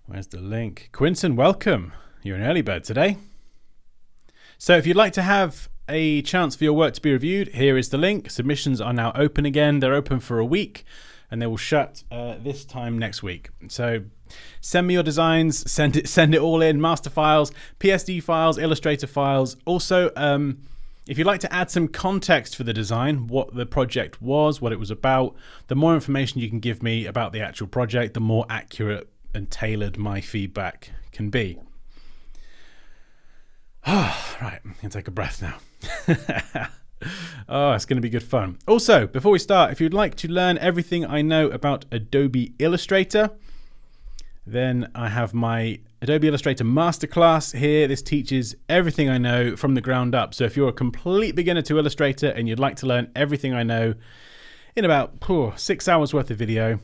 Where's the link? Quinton, welcome. You're an early bird today. So if you'd like to have a chance for your work to be reviewed, here is the link. Submissions are now open again. They're open for a week and they will shut this time next week. So send me your designs, send it all in, master files, PSD files, Illustrator files. Also, if you'd like to add some context for the design, what the project was, what it was about, the more information you can give me about the actual project, the more accurate and tailored my feedback can be. Right, I'm gonna take a breath now. Oh, it's gonna be good fun. Also, before we start, if you'd like to learn everything I know about Adobe Illustrator, then I have my Adobe Illustrator Masterclass here. This teaches everything I know from the ground up. So if you're a complete beginner to Illustrator and you'd like to learn everything I know in about 6 hours worth of video,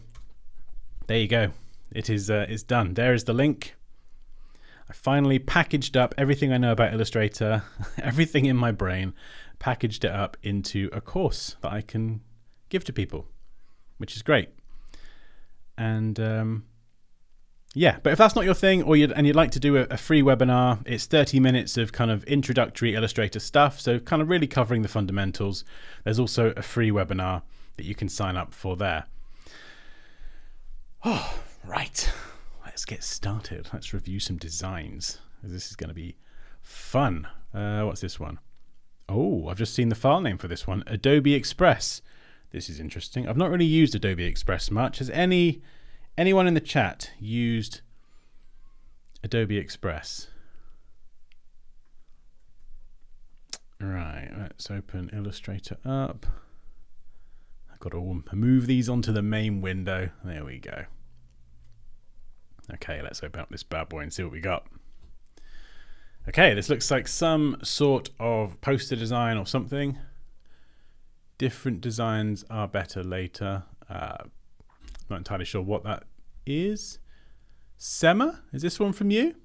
there you go. It's done. There is the link. I finally packaged up everything I know about Illustrator, everything in my brain, packaged it up into a course that I can give to people, which is great. And yeah, but if that's not your thing, or you'd like to do a free webinar, it's 30 minutes of kind of introductory Illustrator stuff, so kind of really covering the fundamentals. There's also a free webinar that you can sign up for there. Oh, right. Let's get started. Let's review some designs. This is going to be fun. What's this one? Oh, I've just seen the file name for this one, Adobe Express. This is interesting. I've not really used Adobe Express much. Has anyone in the chat used Adobe Express? Right, let's open Illustrator up. I've got to move these onto the main window. There we go. Okay, let's open up this bad boy and see what we got. Okay, this looks like some sort of poster design or something. Different designs are better later. Not entirely sure what that is. Sema, is this one from you?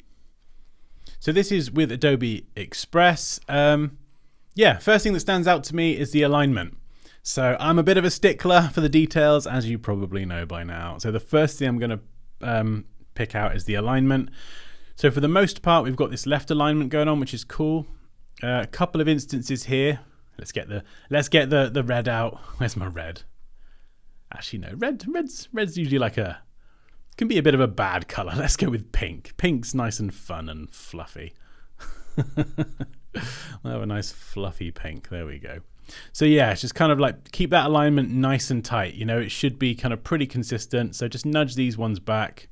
So this is with Adobe Express. Yeah, first thing that stands out to me is the alignment. So I'm a bit of a stickler for the details, as you probably know by now. So the first thing I'm going to pick out is the alignment. So for the most part, we've got this left alignment going on, which is cool. A couple of instances here. Let's get the red out. Where's my red? Actually, no. Red's usually like can be a bit of a bad color. Let's go with pink. Pink's nice and fun and fluffy. We'll have a nice fluffy pink. There we go. So yeah, it's just kind of like keep that alignment nice and tight. You know, it should be kind of pretty consistent. So just nudge these ones back.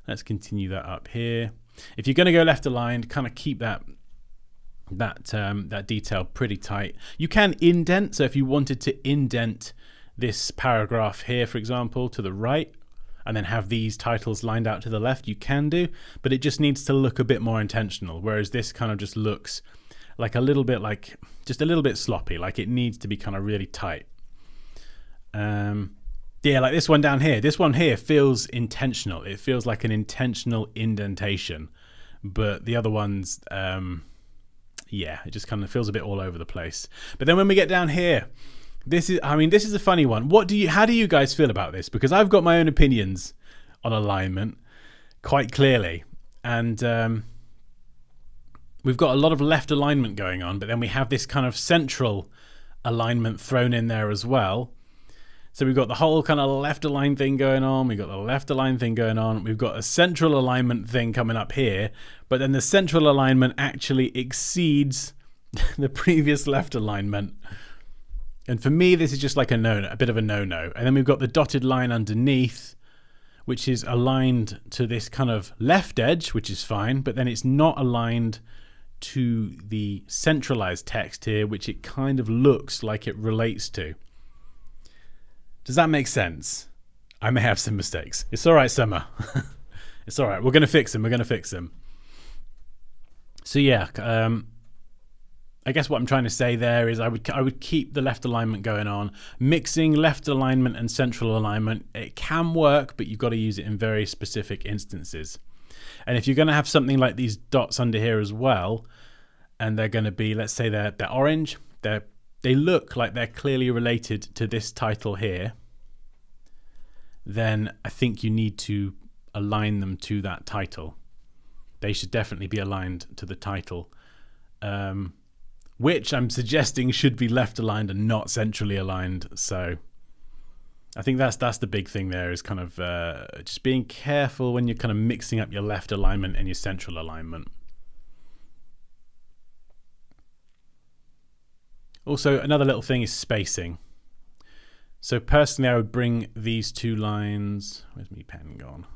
Let's continue that up here. If you're going to go left aligned, kind of keep that detail pretty tight. You can indent. So if you wanted to indent this paragraph here, for example, to the right, and then have these titles lined out to the left, you can do, but it just needs to look a bit more intentional. Whereas this kind of just looks like just a little bit sloppy, like it needs to be kind of really tight. Yeah, like this one down here. This one here feels intentional. It feels like an intentional indentation, but the other ones, yeah, it just kind of feels a bit all over the place. But then when we get down here, this is a funny one. How do you guys feel about this? Because I've got my own opinions on alignment quite clearly. And we've got a lot of left alignment going on, but then we have this kind of central alignment thrown in there as well. So we've got the whole kind of left aligned thing going on. We've got the left aligned thing going on. We've got a central alignment thing coming up here, but then the central alignment actually exceeds the previous left alignment. And for me, this is just like a bit of a no-no. And then we've got the dotted line underneath, which is aligned to this kind of left edge, which is fine, but then it's not aligned to the centralized text here, which it kind of looks like it relates to. Does that make sense? I may have some mistakes. It's all right, Summer. It's all right. We're going to fix them. So yeah, I guess what I'm trying to say there is I would keep the left alignment going on. Mixing left alignment and central alignment, it can work, but you've got to use it in very specific instances. And if you're going to have something like these dots under here as well, and they're going to be, let's say they're orange, they look like they're clearly related to this title here, then I think you need to align them to that title. They should definitely be aligned to the title, which I'm suggesting should be left aligned and not centrally aligned. So I think that's the big thing there, is kind of just being careful when you're kind of mixing up your left alignment and your central alignment. Also, another little thing is spacing. So personally, I would bring these two lines, where's my pen gone?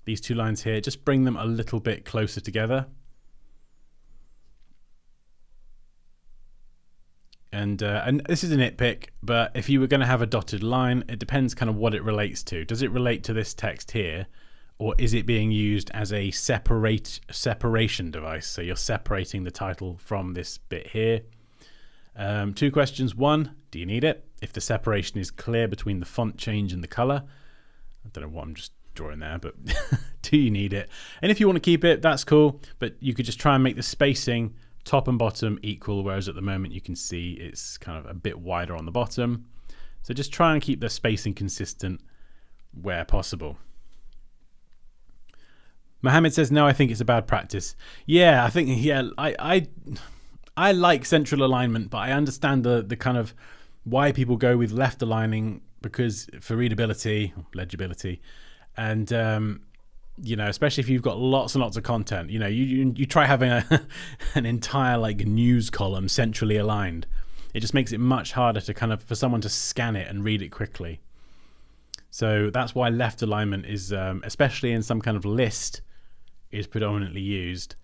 These two lines here, just bring them a little bit closer together. And this is a nitpick, but if you were going to have a dotted line, it depends kind of what it relates to. Does it relate to this text here, or is it being used as a separation device? So you're separating the title from this bit here. Two questions. One, do you need it? If the separation is clear between the font change and the color, I don't know what I'm just drawing there, but do you need it? And if you want to keep it, that's cool, but you could just try and make the spacing top and bottom equal, whereas at the moment you can see it's kind of a bit wider on the bottom. So just try and keep the spacing consistent where possible. Mohammed says, no, I think it's a bad practice. Yeah, I think, yeah, I like central alignment, but I understand the kind of why people go with left aligning, because for readability, legibility, and you know, especially if you've got lots and lots of content, you know, you try having an entire like news column centrally aligned. It just makes it much harder to kind of for someone to scan it and read it quickly. So that's why left alignment is, especially in some kind of list, is predominantly used.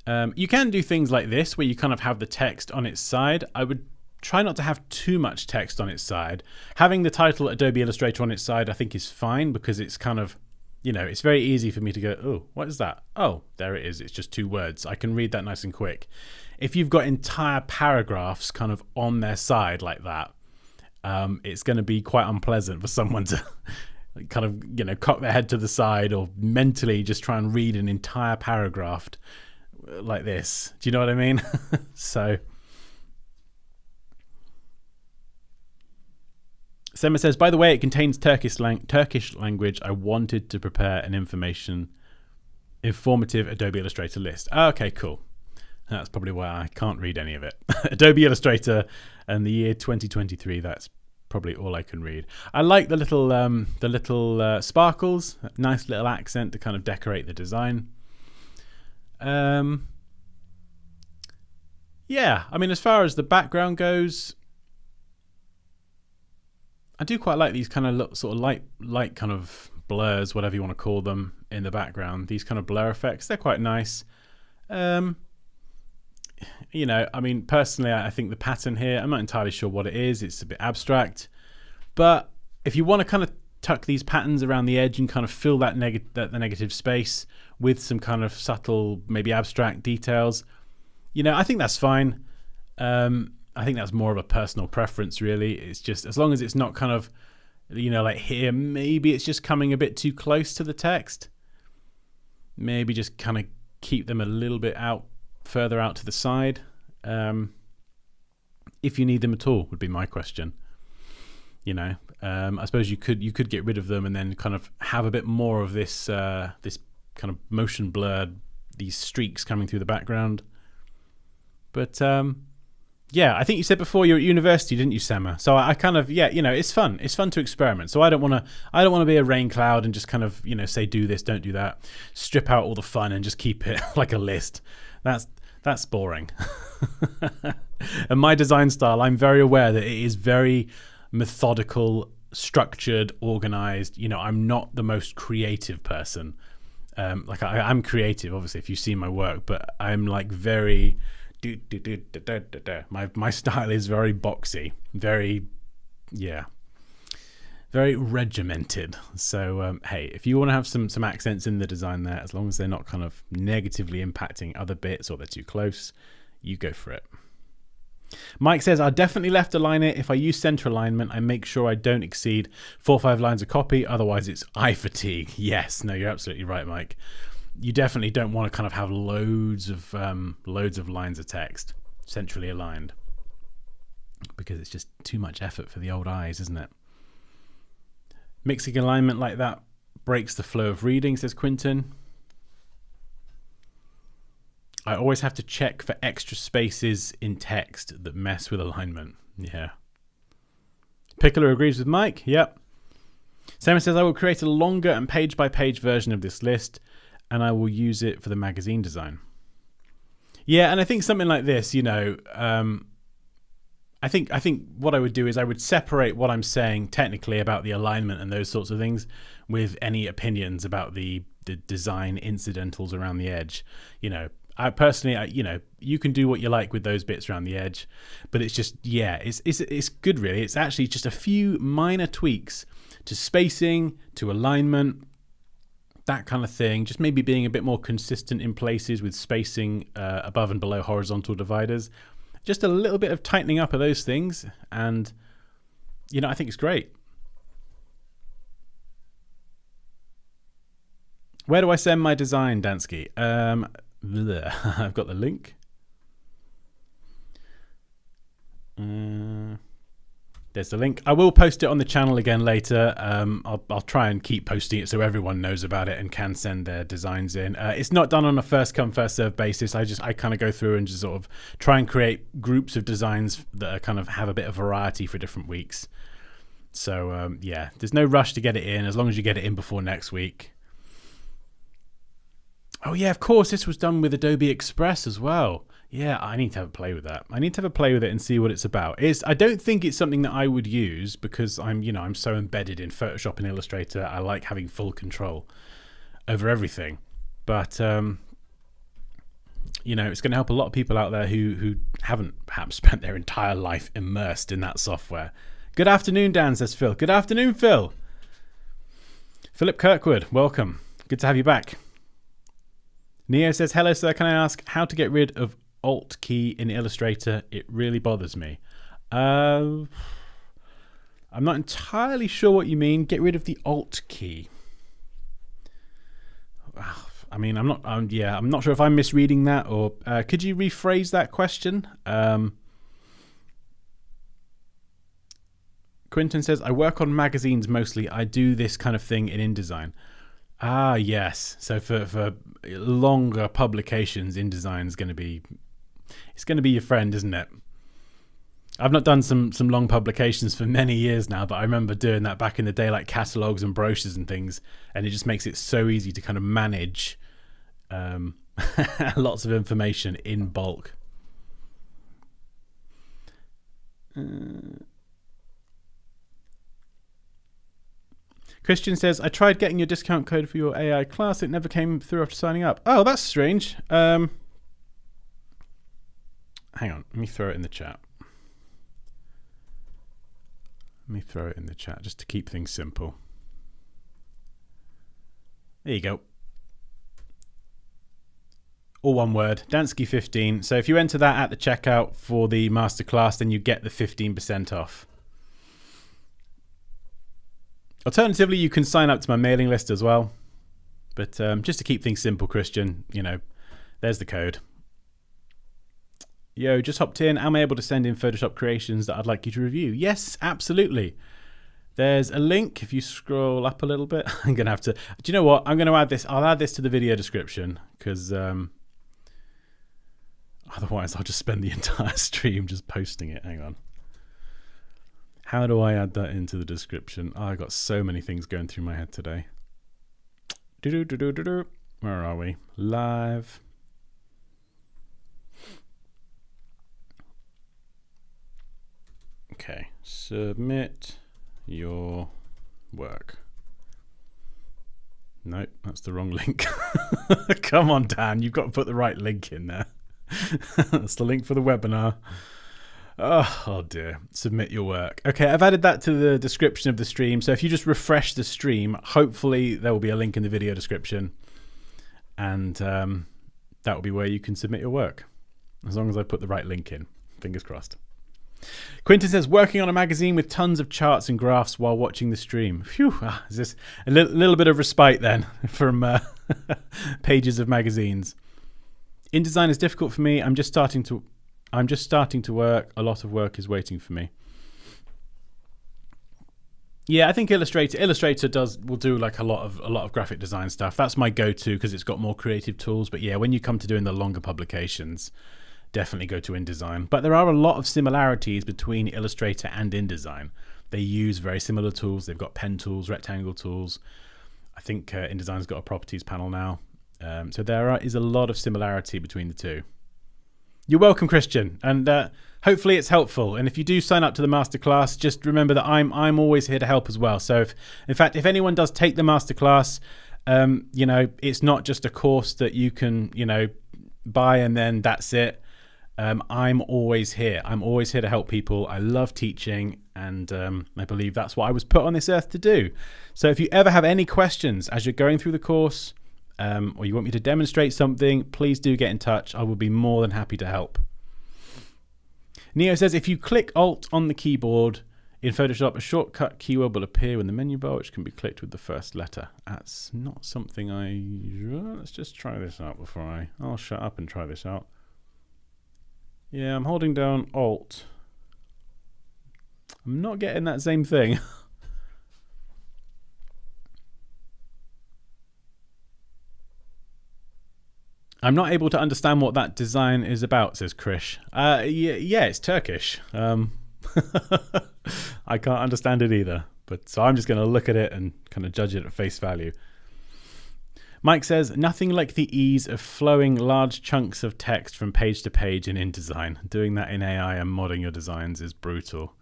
You can do things like this where you kind of have the text on its side. I would try not to have too much text on its side. Having the title Adobe Illustrator on its side I think is fine, because it's kind of, you know, it's very easy for me to go, oh, what is that? Oh, there it is. It's just 2 words. I can read that nice and quick. If you've got entire paragraphs kind of on their side like that, it's going to be quite unpleasant for someone to kind of, you know, cock their head to the side or mentally just try and read an entire paragraph like this. Do you know what I mean? So Sema says, by the way, it contains Turkish language. I wanted to prepare an informative Adobe Illustrator list. Okay, cool. That's probably why I can't read any of it. Adobe Illustrator and the year 2023, that's probably all I can read. I like the little sparkles, nice little accent to kind of decorate the design. Yeah, I mean, as far as the background goes, I do quite like these kind of sort of light kind of blurs, whatever you want to call them, in the background. These kind of blur effects, they're quite nice. You know, I mean, personally, I think the pattern here, I'm not entirely sure what it is. It's a bit abstract. But if you want to kind of tuck these patterns around the edge and kind of fill that the negative space with some kind of subtle, maybe abstract details, you know, I think that's fine. I think that's more of a personal preference, really. It's just, as long as it's not kind of, you know, like here, maybe it's just coming a bit too close to the text. Maybe just kind of keep them a little bit further out to the side. If you need them at all, would be my question. You know, I suppose you could get rid of them and then kind of have a bit more of this this kind of motion blurred, these streaks coming through the background. But yeah, I think you said before you're at university, didn't you, Sema? So I kind of, yeah, you know, it's fun. It's fun to experiment. So I don't want to be a rain cloud and just kind of, you know, say do this, don't do that. Strip out all the fun and just keep it like a list. That's boring. And my design style, I'm very aware that it is very methodical, structured, organized. You know, I'm not the most creative person. Like I'm creative, obviously, if you see my work, but I'm like very my style is very boxy, very regimented. So hey, if you want to have some accents in the design there, as long as they're not kind of negatively impacting other bits or they're too close, you go for it. Mike says, I definitely left align it. If I use center alignment, I make sure I don't exceed 4 or 5 lines of copy. Otherwise, it's eye fatigue. Yes, no, you're absolutely right, Mike. You definitely don't want to kind of have loads of lines of text centrally aligned, because it's just too much effort for the old eyes, isn't it? Mixing alignment like that breaks the flow of reading, says Quinton. I always have to check for extra spaces in text that mess with alignment. Yeah. Piccolo agrees with Mike. Yep. Sam says, I will create a longer and page-by-page version of this list, and I will use it for the magazine design. Yeah, and I think something like this, you know, I think what I would do is I would separate what I'm saying technically about the alignment and those sorts of things with any opinions about the design incidentals around the edge. You know, I personally, you know, you can do what you like with those bits around the edge, but it's just, yeah, it's good really. It's actually just a few minor tweaks to spacing, to alignment, that kind of thing. Just maybe being a bit more consistent in places with spacing above and below horizontal dividers. Just a little bit of tightening up of those things, and you know, I think it's great. Where do I send my design, Dansky? I've got the link. There's the link. I will post it on the channel again later. I'll try and keep posting it so everyone knows about it and can send their designs in. It's not done on a first come first serve basis. I kind of go through and just sort of try and create groups of designs that are kind of have a bit of variety for different weeks. So yeah, there's no rush to get it in as long as you get it in before next week. Oh yeah, of course, this was done with Adobe Express as well. Yeah, I need to have a play with that. I need to have a play with it and see what it's about. I don't think it's something that I would use because I'm so embedded in Photoshop and Illustrator. I like having full control over everything. But you know, it's going to help a lot of people out there who haven't perhaps spent their entire life immersed in that software. Good afternoon, Dan, says Phil. Good afternoon, Phil. Philip Kirkwood, welcome. Good to have you back. Neo says, hello, sir. Can I ask how to get rid of Alt key in Illustrator? It really bothers me. I'm not entirely sure what you mean. Get rid of the Alt key. I mean, I'm not sure if I'm misreading that, or could you rephrase that question? Quinton says, I work on magazines mostly. I do this kind of thing in InDesign. Ah, yes. So for longer publications, InDesign is going to be your friend, isn't it? I've not done some long publications for many years now, but I remember doing that back in the day, like catalogs and brochures and things, and it just makes it so easy to kind of manage lots of information in bulk. Christian says, I tried getting your discount code for your AI class. It never came through after signing up. Oh, that's strange. Hang on. Let me throw it in the chat. Let me throw it in the chat just to keep things simple. There you go. All one word. Dansky 15. So if you enter that at the checkout for the masterclass, then you get the 15% off. Alternatively, you can sign up to my mailing list as well. But just to keep things simple, Christian, you know, there's the code. Yo, just hopped in. Am I able to send in Photoshop creations that I'd like you to review? Yes, absolutely. There's a link. If you scroll up a little bit, I'm going to have to... Do you know what? I'm going to add this. I'll add this to the video description because otherwise I'll just spend the entire stream just posting it. Hang on. How do I add that into the description? Oh, I got so many things going through my head today. Where are we? Live. Okay. Submit your work. Nope, that's the wrong link. Come on, Dan. You've got to put the right link in there. That's the link for the webinar. Oh dear. Submit your work. Okay, I've added that to the description of the stream. So if you just refresh the stream, hopefully there will be a link in the video description. And that will be where you can submit your work. As long as I put the right link in. Fingers crossed. Quinton says, working on a magazine with tons of charts and graphs while watching the stream. Phew, is this a little bit of respite then from pages of magazines. InDesign is difficult for me. I'm just starting to work. A lot of work is waiting for me. Yeah, I think Illustrator will do like a lot of graphic design stuff. That's my go-to because it's got more creative tools. But yeah, when you come to doing the longer publications, definitely go to InDesign. But there are a lot of similarities between Illustrator and InDesign. They use very similar tools. They've got pen tools, rectangle tools. I think InDesign's got a properties panel now. So there is a lot of similarity between the two. You're welcome, Christian, and hopefully it's helpful. And if you do sign up to the masterclass, just remember that I'm always here to help as well. So if anyone does take the masterclass, it's not just a course that you can buy and then that's it. I'm always here. I'm always here to help people. I love teaching, and I believe that's what I was put on this earth to do. So if you ever have any questions as you're going through the course, or you want me to demonstrate something, please do get in touch. I will be more than happy to help. Neo says, if you click Alt on the keyboard in Photoshop, a shortcut keyword will appear in the menu bar, which can be clicked with the first letter. That's not something let's just try this out before I'll shut up and try this out. Yeah, I'm holding down Alt. I'm not getting that same thing. I'm not able to understand what that design is about, says Krish. Yeah, it's Turkish. I can't understand it either. But so I'm just going to look at it and kind of judge it at face value. Mike says, nothing like the ease of flowing large chunks of text from page to page in InDesign. Doing that in AI and modding your designs is brutal.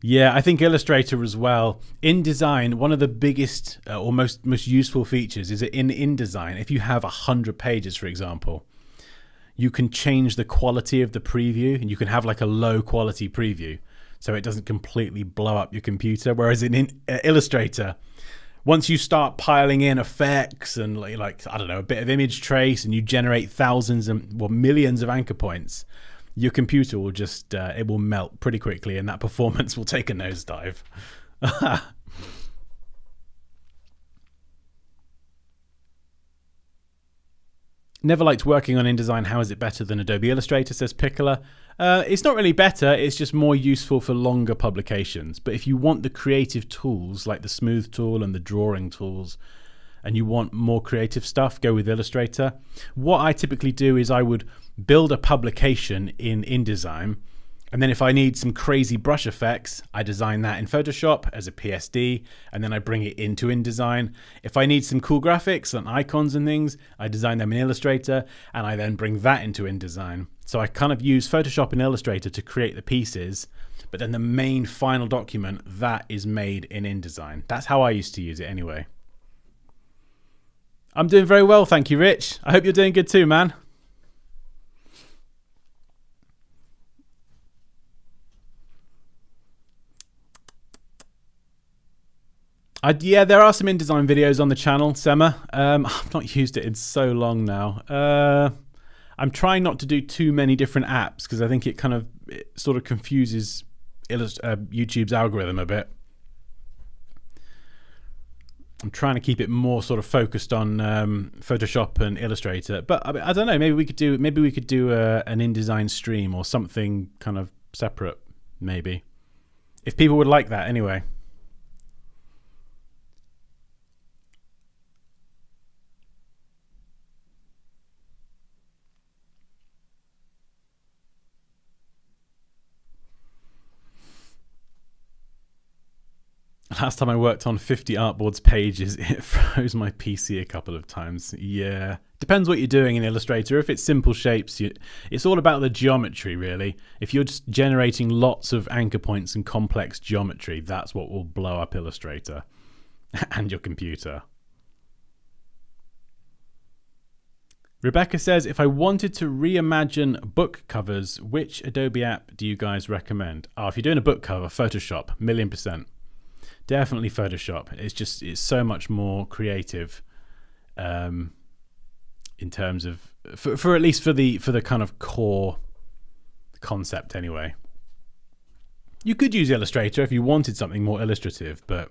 Yeah, I think Illustrator as well. InDesign, one of the biggest or most useful features is that in InDesign, if you have 100 pages, for example, you can change the quality of the preview, and you can have like a low quality preview so it doesn't completely blow up your computer. Whereas in Illustrator, once you start piling in effects and like I don't know, a bit of image trace, and you generate thousands and millions of anchor points, your computer will just it will melt pretty quickly, and that performance will take a nosedive. Never liked working on InDesign. How is it better than Adobe Illustrator, says Piccola. It's not really better, it's just more useful for longer publications. But if you want the creative tools like the smooth tool and the drawing tools, and you want more creative stuff, go with Illustrator. What I typically do is I would build a publication in InDesign, and then if I need some crazy brush effects, I design that in Photoshop as a PSD, and then I bring it into InDesign. If I need some cool graphics and icons and things, I design them in Illustrator, and I then bring that into InDesign. So I kind of use Photoshop and Illustrator to create the pieces, but then the main final document, that is made in InDesign. That's how I used to use it anyway. I'm doing very well, thank you, Rich. I hope you're doing good too, man. Yeah, there are some InDesign videos on the channel, Sema. I've not used it in so long now. I'm trying not to do too many different apps because I think it sort of confuses YouTube's algorithm a bit. I'm trying to keep it more sort of focused on Photoshop and Illustrator, but I don't know. Maybe we could do an InDesign stream or something kind of separate. Maybe if people would like that, anyway. Last time I worked on 50 artboards pages, it froze my PC a couple of times. Yeah, depends what you're doing in Illustrator. If it's simple shapes, it's all about the geometry, really. If you're just generating lots of anchor points and complex geometry, that's what will blow up Illustrator and your computer. Rebecca says, if I wanted to reimagine book covers, which Adobe app do you guys recommend? Oh, if you're doing a book cover, Photoshop, 1,000,000%. Definitely Photoshop. It's so much more creative in terms of for at least for the kind of core concept anyway. You could use Illustrator if you wanted something more illustrative, but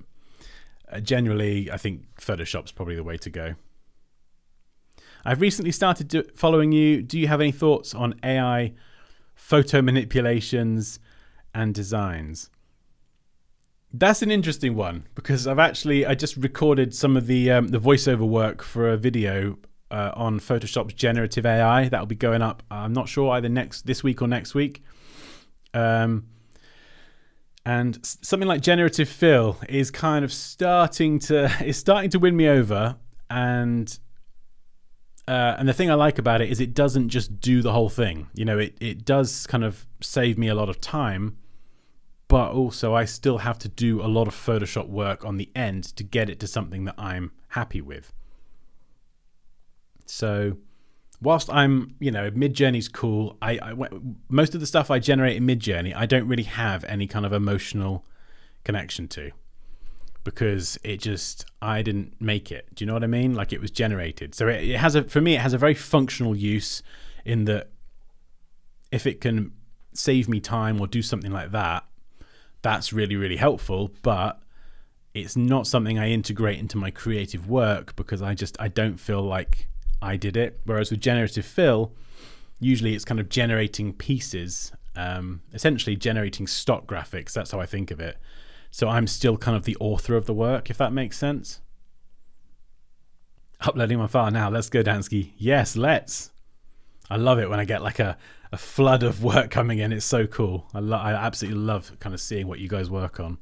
generally I think Photoshop's probably the way to go. I've recently started following you. Do you have any thoughts on AI photo manipulations and designs? That's an interesting one because I just recorded some of the voiceover work for a video on Photoshop's generative AI that'll be going up. I'm not sure either this week or next week. And something like generative fill is kind of starting to win me over. And the thing I like about it is it doesn't just do the whole thing. You know, it does kind of save me a lot of time. But also I still have to do a lot of Photoshop work on the end to get it to something that I'm happy with. So whilst I'm, Midjourney's cool, most of the stuff I generate in Midjourney, I don't really have any kind of emotional connection to because I didn't make it. Do you know what I mean? Like it was generated. So for me, it has a very functional use in that if it can save me time or do something like that, that's really, really helpful, but it's not something I integrate into my creative work because I don't feel like I did it. Whereas with generative fill, usually it's kind of generating pieces, essentially generating stock graphics. That's how I think of it. So I'm still kind of the author of the work, if that makes sense. Uploading my file now. Let's go, Dansky. Yes, let's. I love it when I get like a flood of work coming in. It's so cool. I absolutely love kind of seeing what you guys work on.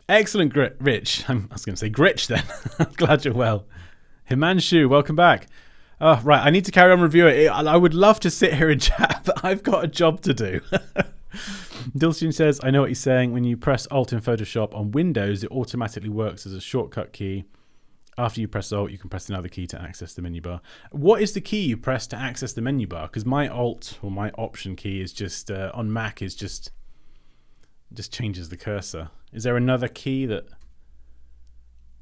Excellent, Rich. I was going to say Gritch then. I'm glad you're well. Himanshu, welcome back. Oh, right. I need to carry on reviewing it. I would love to sit here and chat, but I've got a job to do. Dilshin says, I know what he's saying. When you press Alt in Photoshop on Windows, it automatically works as a shortcut key. After you press Alt, you can press another key to access the menu bar. What is the key you press to access the menu bar? Because my Alt or my Option key is just on Mac is just changes the cursor. Is there another key that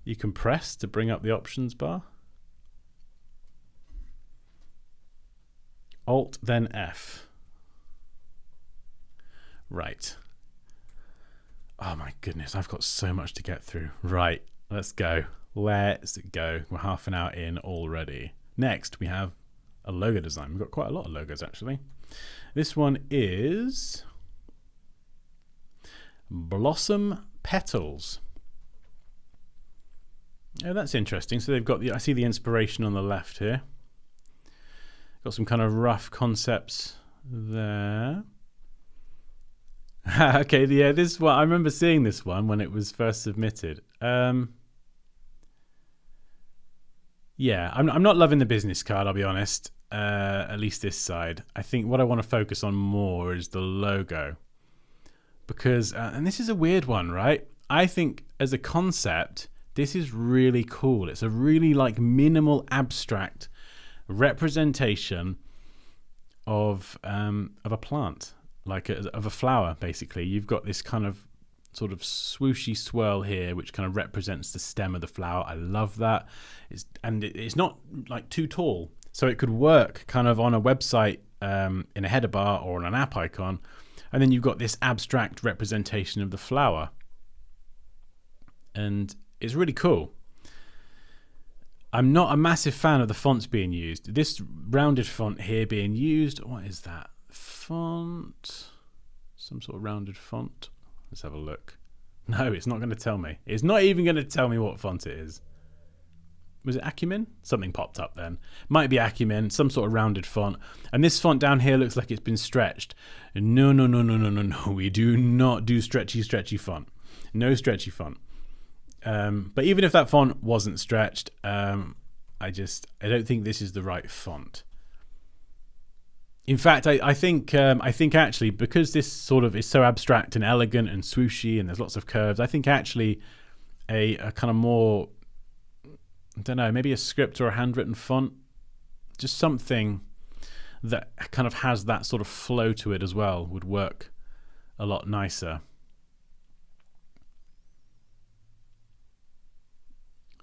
you can press to bring up the options bar? Alt then F. Right. Oh my goodness, I've got so much to get through. Right, let's go. Let's go. We're half an hour in already. Next, we have a logo design. We've got quite a lot of logos, actually. This one is Blossom Petals. Oh, that's interesting. So they've got I see the inspiration on the left here. Got some kind of rough concepts there. Okay, yeah, this one, I remember seeing this one when it was first submitted. Yeah, I'm not loving the business card, I'll be honest, at least this side. I think what I want to focus on more is the logo. Because, and this is a weird one, right? I think as a concept, this is really cool. It's a really like minimal abstract representation of a plant, like of a flower, basically. You've got this kind of sort of swooshy swirl here, which kind of represents the stem of the flower. I love that. It's not like too tall, so it could work kind of on a website in a header bar or on an app icon. And then you've got this abstract representation of the flower, and it's really cool. I'm not a massive fan of the fonts being used. This rounded font here being used. What is that font? Some sort of rounded font. Let's have a look. No, it's not going to tell me. It's not even going to tell me what font it is. Was it Acumen? Something popped up then. Might be Acumen, some sort of rounded font. And this font down here looks like it's been stretched. No. We do not do stretchy font. No stretchy font. But even if that font wasn't stretched, I don't think this is the right font. In fact, I think actually, because this sort of is so abstract and elegant and swooshy and there's lots of curves, I think actually a kind of more, I don't know, maybe a script or a handwritten font, just something that kind of has that sort of flow to it as well would work a lot nicer.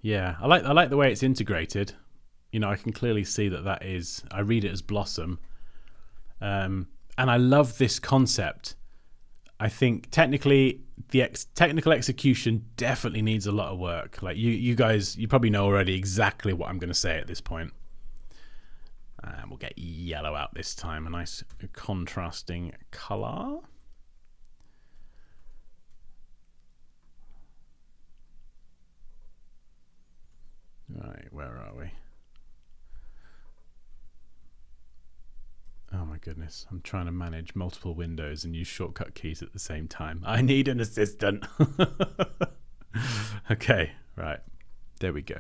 Yeah, I like the way it's integrated. You know, I can clearly see that is, I read it as Blossom. And I love this concept. I think technically the technical execution definitely needs a lot of work. Like you guys, you probably know already exactly what I'm going to say at this point. And we'll get yellow out this time, a nice contrasting color. where are we? Oh my goodness, I'm trying to manage multiple windows and use shortcut keys at the same time. I need an assistant. Okay, right. There we go.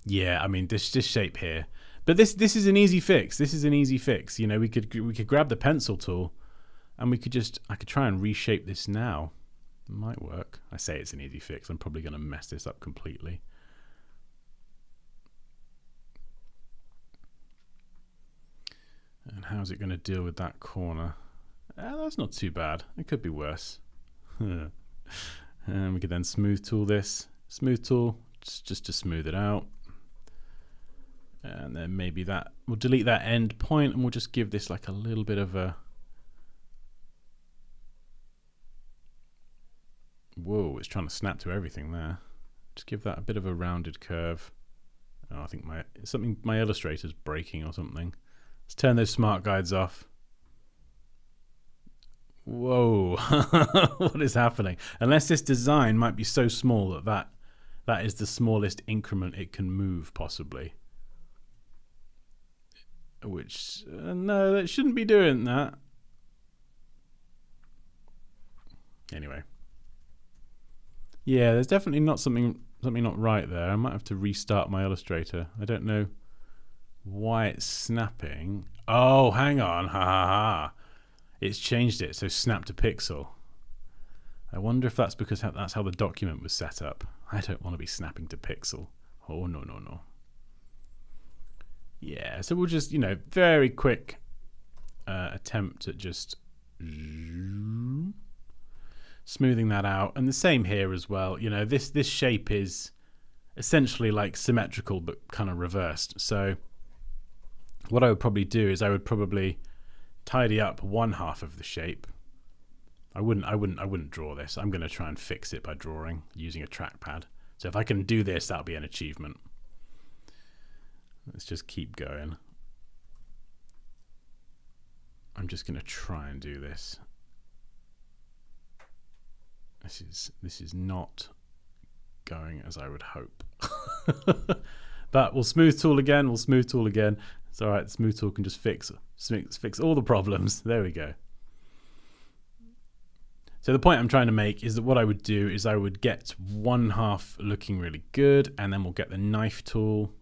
Yeah, I mean this shape here. But this is an easy fix. This is an easy fix. You know, we could grab the pencil tool and I could try and reshape this now. It might work. I say it's an easy fix. I'm probably going to mess this up completely. And how's it going to deal with that corner? That's not too bad. It could be worse. And we could then smooth tool this. Smooth tool, just to smooth it out. And then maybe that, we'll delete that end point and we'll just give this like a little bit of a, whoa, it's trying to snap to everything there. Just give that a bit of a rounded curve. Oh, I think my illustrator's breaking or something. Let's turn those smart guides off. Whoa, what is happening? Unless this design might be so small that is the smallest increment it can move, possibly. Which, no, that shouldn't be doing that. Anyway. Yeah, there's definitely not something not right there. I might have to restart my Illustrator. I don't know why it's snapping. Oh, hang on. Ha ha ha. It's changed it, so snap to pixel. I wonder if that's because that's how the document was set up. I don't want to be snapping to pixel. Oh, no, no, no. Yeah, so we'll just, very quick attempt at just smoothing that out. And the same here as well. This shape is essentially like symmetrical, but kind of reversed. So what I would probably do is I would probably tidy up one half of the shape. I wouldn't draw this. I'm going to try and fix it by drawing using a trackpad. So if I can do this, that'll be an achievement. Let's just keep going. I'm just going to try and do this. This is not going as I would hope. But we'll smooth tool again. It's all right. Smooth tool can just fix all the problems. There we go. So the point I'm trying to make is that what I would do is I would get one half looking really good, and then we'll get the knife tool.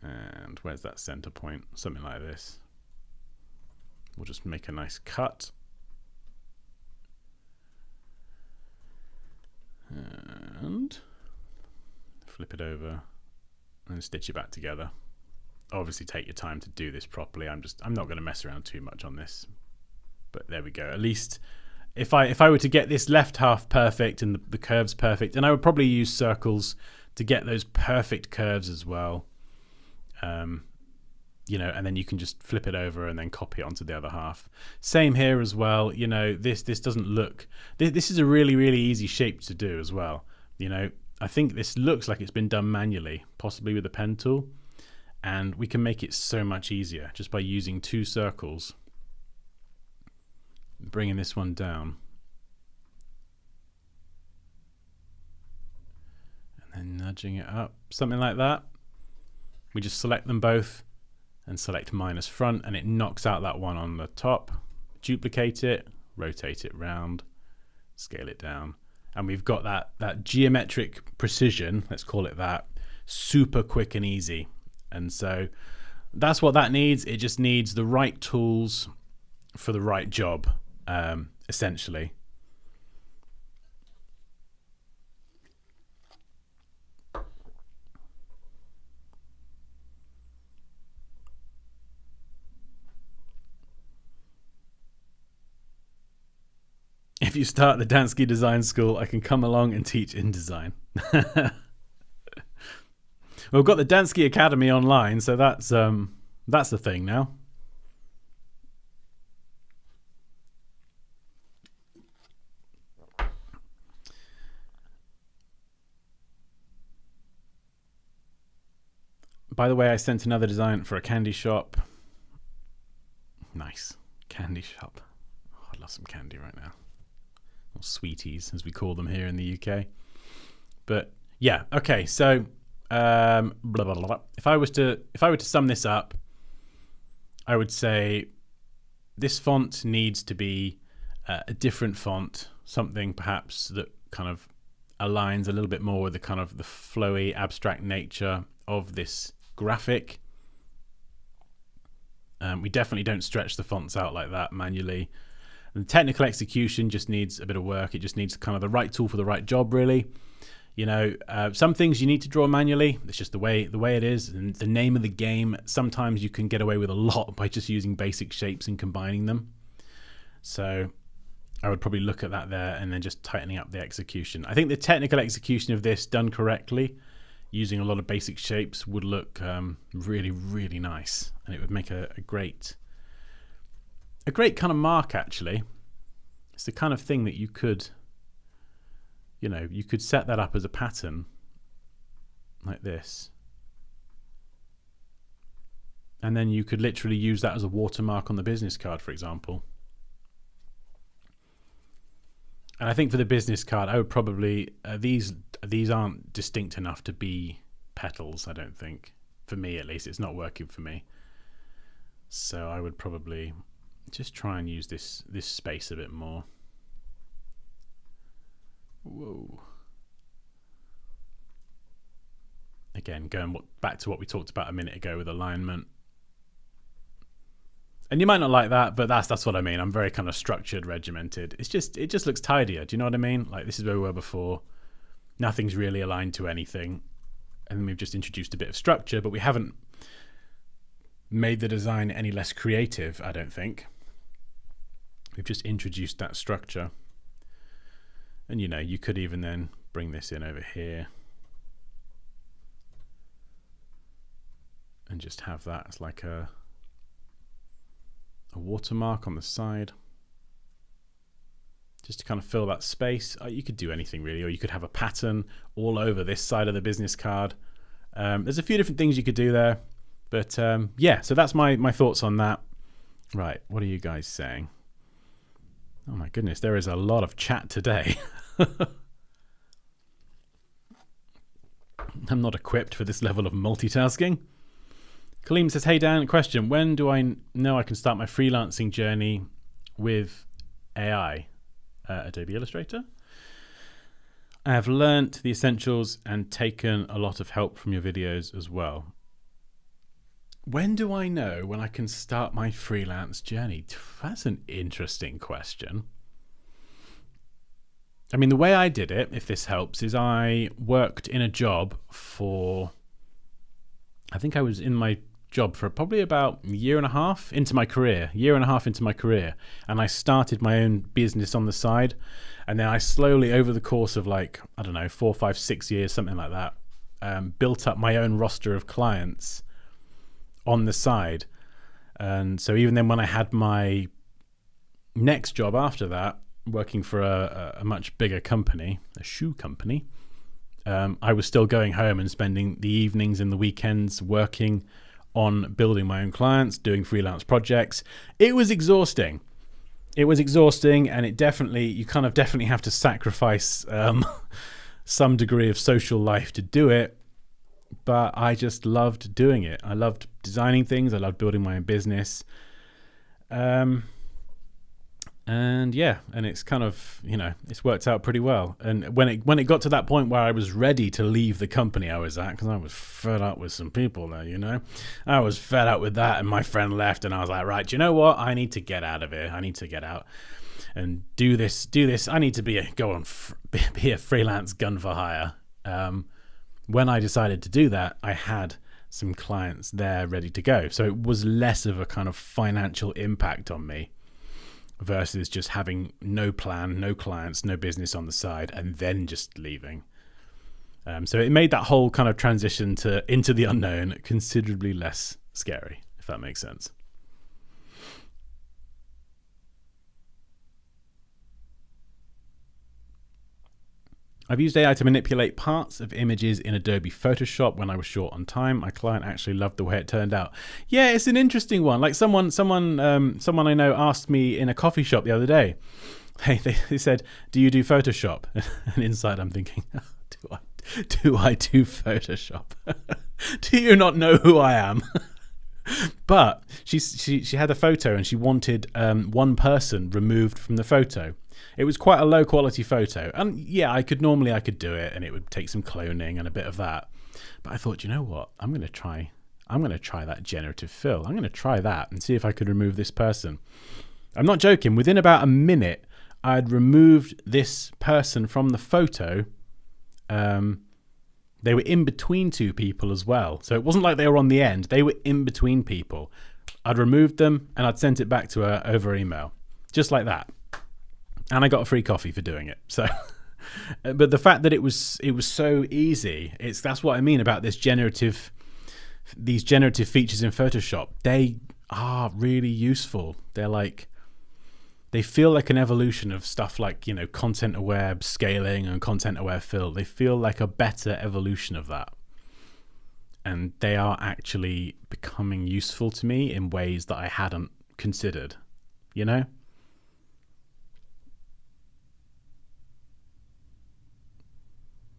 And where's that center point? Something like this. We'll just make a nice cut. And flip it over and stitch it back together. Obviously take your time to do this properly. I'm not going to mess around too much on this. But there we go. At least if I were to get this left half perfect and the curves perfect, and I would probably use circles to get those perfect curves as well. And then you can just flip it over and then copy it onto the other half. Same here as well. This doesn't look. This is a really, really easy shape to do as well. I think this looks like it's been done manually, possibly with a pen tool, and we can make it so much easier just by using two circles, bringing this one down, and then nudging it up, something like that. We just select them both and select minus front, and it knocks out that one on the top. Duplicate it, rotate it round, scale it down, and we've got that geometric precision, let's call it that, super quick and easy. And so that's what that needs. It just needs the right tools for the right job, essentially. If you start the Dansky Design School, I can come along and teach InDesign. We've got the Dansky Academy online, so that's the thing now. By the way, I sent another design for a candy shop. Nice. Candy shop. Oh, I'd love some candy right now. Or sweeties, as we call them here in the UK. But yeah, okay, so Blah, blah, blah, blah. If I were to sum this up, I would say this font needs to be a different font, something perhaps that kind of aligns a little bit more with the kind of the flowy, abstract nature of this graphic. We definitely don't stretch the fonts out like that manually. And the technical execution just needs a bit of work. It just needs kind of the right tool for the right job, really. You know, some things you need to draw manually. It's just the way it is, and the name of the game. Sometimes you can get away with a lot by just using basic shapes and combining them. So I would probably look at that there and then just tightening up the execution. I think the technical execution of this done correctly, using a lot of basic shapes, would look really, really nice, and it would make a great kind of mark. Actually, it's the kind of thing that you could, you know, you could set that up as a pattern like this, and then you could literally use that as a watermark on the business card, for example. And I think for the business card, I would probably these aren't distinct enough to be petals. I don't think, for me at least, it's not working for me. So I would probably just try and use this space a bit more. Whoa. Again, going back to what we talked about a minute ago with alignment. And you might not like that, but that's what I mean. I'm very kind of structured, regimented. It just looks tidier. Do you know what I mean? Like, this is where we were before. Nothing's really aligned to anything. And then we've just introduced a bit of structure, but we haven't made the design any less creative, I don't think. We've just introduced that structure. And, you know, you could even then bring this in over here and just have that as like a watermark on the side, just to kind of fill that space. You could do anything really, or you could have a pattern all over this side of the business card. There's a few different things you could do there, but yeah, so that's my thoughts on that. Right, what are you guys saying? Oh my goodness, there is a lot of chat today. I'm not equipped for this level of multitasking. Kaleem says, hey Dan, question. When do I know I can start my freelancing journey with AI? Adobe Illustrator? I have learnt the essentials and taken a lot of help from your videos as well. When do I know when I can start my freelance journey? That's an interesting question. I mean, the way I did it, if this helps, is I worked in a job for, I think I was in my job for probably about a year and a half into my career, and I started my own business on the side, and then I slowly, over the course of like, I don't know, 4, 5, 6 years, something like that, built up my own roster of clients on the side. And so even then, when I had my next job after that, working for a much bigger company, a shoe company, I was still going home and spending the evenings and the weekends working on building my own clients, doing freelance projects. It was exhausting. And it definitely, you kind of definitely have to sacrifice some degree of social life to do it. But I just loved doing it. I loved designing things. I loved building my own business. And yeah, and it's kind of, you know, it's worked out pretty well. And when it got to that point where I was ready to leave the company I was at, because I was fed up with some people there, you know, I was fed up with that, and my friend left, and I was like, right, you know what? I need to get out of here. I need to get out and do this. I need to be a freelance gun for hire. When I decided to do that, I had some clients there ready to go. So it was less of a kind of financial impact on me, versus just having no plan, no clients, no business on the side, and then just leaving. So it made that whole kind of transition into the unknown considerably less scary, if that makes sense. I've used AI to manipulate parts of images in Adobe Photoshop when I was short on time. My client actually loved the way it turned out. Yeah, it's an interesting one. Like someone I know asked me in a coffee shop the other day. They said, "Do you do Photoshop?" And inside I'm thinking, Do I do Photoshop? Do you not know who I am? But she had a photo and she wanted one person removed from the photo. It was quite a low quality photo, and yeah, I could do it, and it would take some cloning and a bit of that. But I thought, you know what? I'm going to try that generative fill. I'm going to try that and see if I could remove this person. I'm not joking. Within about a minute, I'd removed this person from the photo. They were in between two people as well. So it wasn't like they were on the end. They were in between people. I'd removed them and I'd sent it back to her over email. Just like that. And I got a free coffee for doing it. So, but the fact that it was so easy, that's what I mean about these generative features in Photoshop. They are really useful. They feel like an evolution of stuff like, content aware scaling and content aware fill. They feel like a better evolution of that. And they are actually becoming useful to me in ways that I hadn't considered,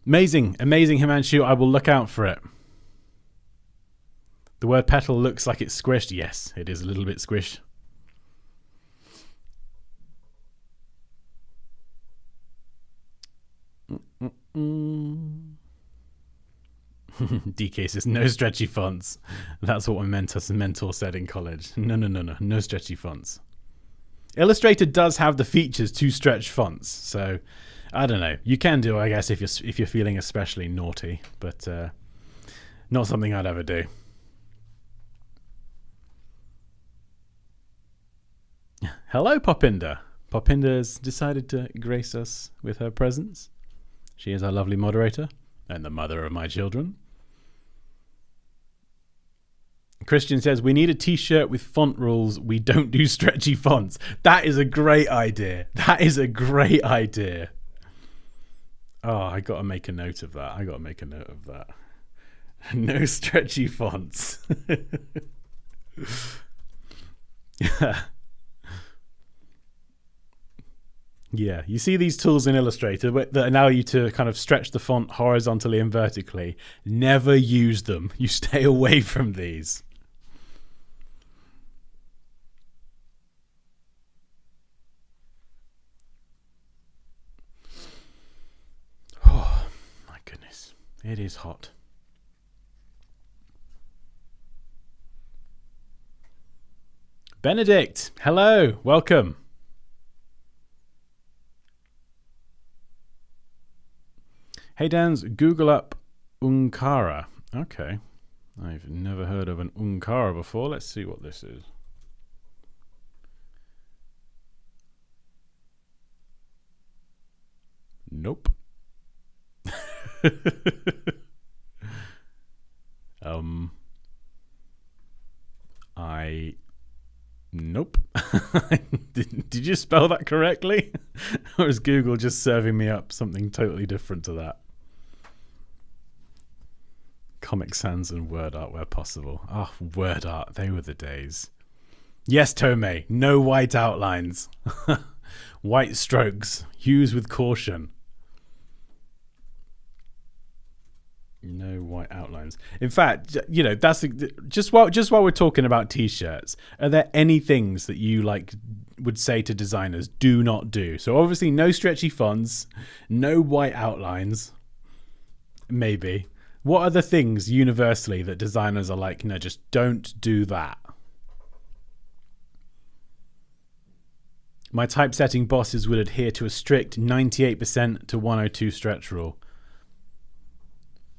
Amazing, Himanshu. I will look out for it. The word petal looks like it's squished. Yes, it is a little bit squished. DK says no stretchy fonts. That's what my mentor said in college. No stretchy fonts. Illustrator does have the features to stretch fonts, so I don't know. You can do, I guess, if you're feeling especially naughty, but not something I'd ever do. Hello, Popinda. Popinda's decided to grace us with her presence. She is our lovely moderator and the mother of my children. Christian says, we need a t-shirt with font rules. We don't do stretchy fonts. That is a great idea. Oh, I got to make a note of that. No stretchy fonts. Yeah, you see these tools in Illustrator that allow you to kind of stretch the font horizontally and vertically. Never use them. You stay away from these. Oh, my goodness. It is hot. Benedict, hello, welcome. Hey Dans, Google up Unkara. Okay. I've never heard of an Unkara before. Let's see what this is. Nope. Nope. Did you spell that correctly? Or is Google just serving me up something totally different to that? Comic Sans and word art where possible. Oh, word art. They were the days. Yes, Tomei. No white outlines. White strokes. Use with caution. No white outlines. In fact, that's just while we're talking about t-shirts, are there any things that you would say to designers do not do? So obviously no stretchy fonts, no white outlines. Maybe. What are the things universally that designers are like, no, just don't do that? My typesetting bosses would adhere to a strict 98% to 102 stretch rule.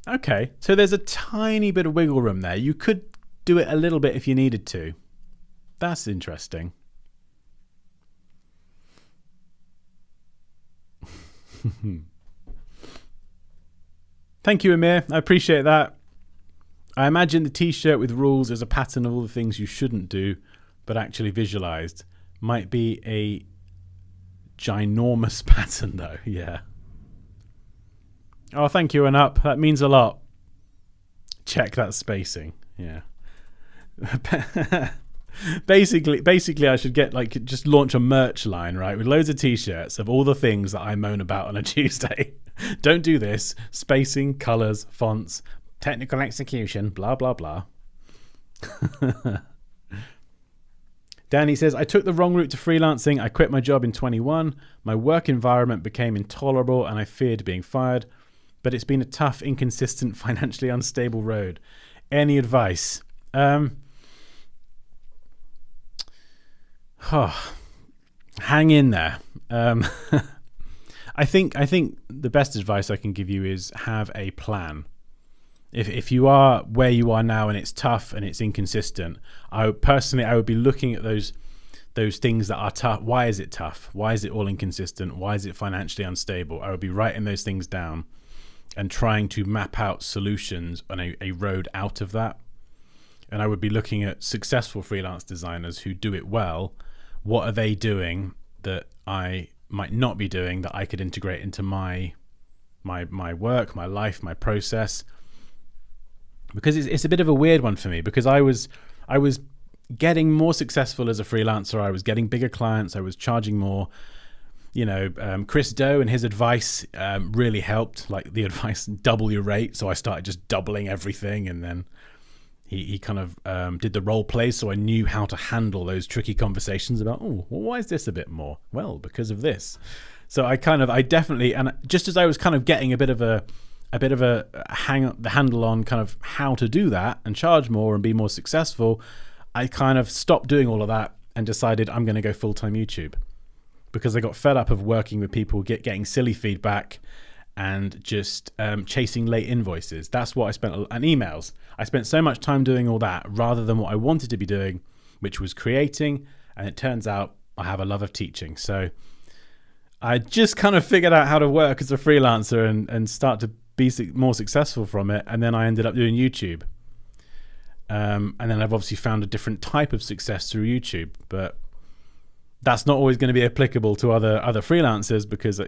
Okay, so there's a tiny bit of wiggle room there. You could do it a little bit if you needed to. That's interesting. Thank you, Amir. I appreciate that. I imagine the t-shirt with rules as a pattern of all the things you shouldn't do, but actually visualized. Might be a ginormous pattern, though. Yeah. Oh, thank you, and up. That means a lot. Check that spacing. Yeah. Basically, I should just launch a merch line, right, with loads of t-shirts of all the things that I moan about on a Tuesday. Don't do this. Spacing, colors, fonts, technical execution, blah, blah, blah. Danny says, I took the wrong route to freelancing. I quit my job in 21. My work environment became intolerable and I feared being fired. But it's been a tough, inconsistent, financially unstable road. Any advice? Hang in there. I think the best advice I can give you is have a plan. If you are where you are now and it's tough and it's inconsistent, I would be looking at those things that are tough. Why is it tough? Why is it all inconsistent? Why is it financially unstable? I would be writing those things down and trying to map out solutions on a road out of that. And I would be looking at successful freelance designers who do it well. What are they doing that I might not be doing that I could integrate into my work, my life, my process? Because it's a bit of a weird one for me, because I was getting more successful as a freelancer. I was getting bigger clients. I was charging more. Chris Do and his advice really helped. Like the advice, double your rate. So I started just doubling everything, and then he kind of did the role play, so I knew how to handle those tricky conversations about, why is this a bit more? Well, because of this. So I definitely, and just as I was kind of getting a bit of a handle on kind of how to do that and charge more and be more successful, I kind of stopped doing all of that and decided I'm going to go full-time YouTube, because I got fed up of working with people, getting silly feedback and just chasing late invoices. That's what I spent, and emails. I spent so much time doing all that rather than what I wanted to be doing, which was creating. And it turns out I have a love of teaching. So I just kind of figured out how to work as a freelancer and start to be more successful from it. And then I ended up doing YouTube. And then I've obviously found a different type of success through YouTube, but that's not always going to be applicable to other freelancers, because I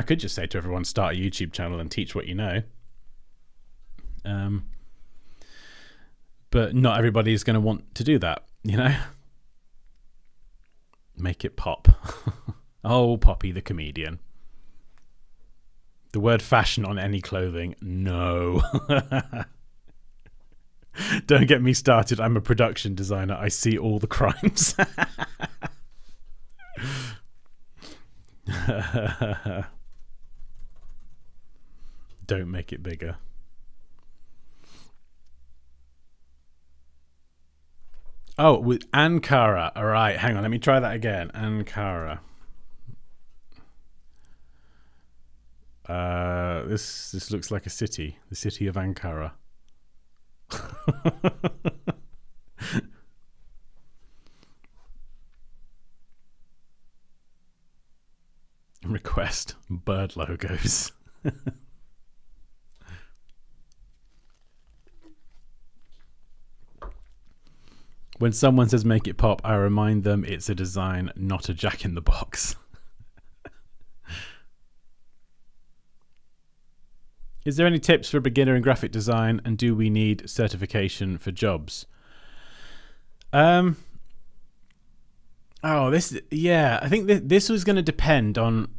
could just say to everyone, start a YouTube channel and teach what you know, but not everybody is going to want to do that. Make it pop. Oh, Poppy the comedian. The word fashion on any clothing, no. Don't get me started. I'm a production designer. I see all the crimes. Don't make it bigger. Oh, with Ankara. All right, hang on. Let me try that again. Ankara. This looks like a city. The city of Ankara. Request bird logos. When someone says make it pop, I remind them it's a design, not a jack in the box. Is there any tips for a beginner in graphic design, and do we need certification for jobs? I think this was going to depend on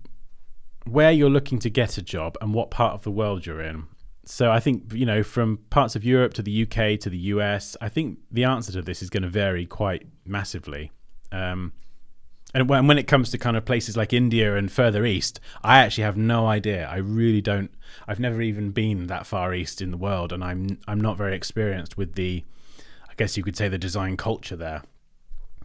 where you're looking to get a job and what part of the world you're in. So I think, from parts of Europe to the UK to the US, I think the answer to this is going to vary quite massively. And when it comes to kind of places like India and further east, I actually have no idea. I really don't. I've never even been that far east in the world, and I'm not very experienced with I guess you could say, the design culture there.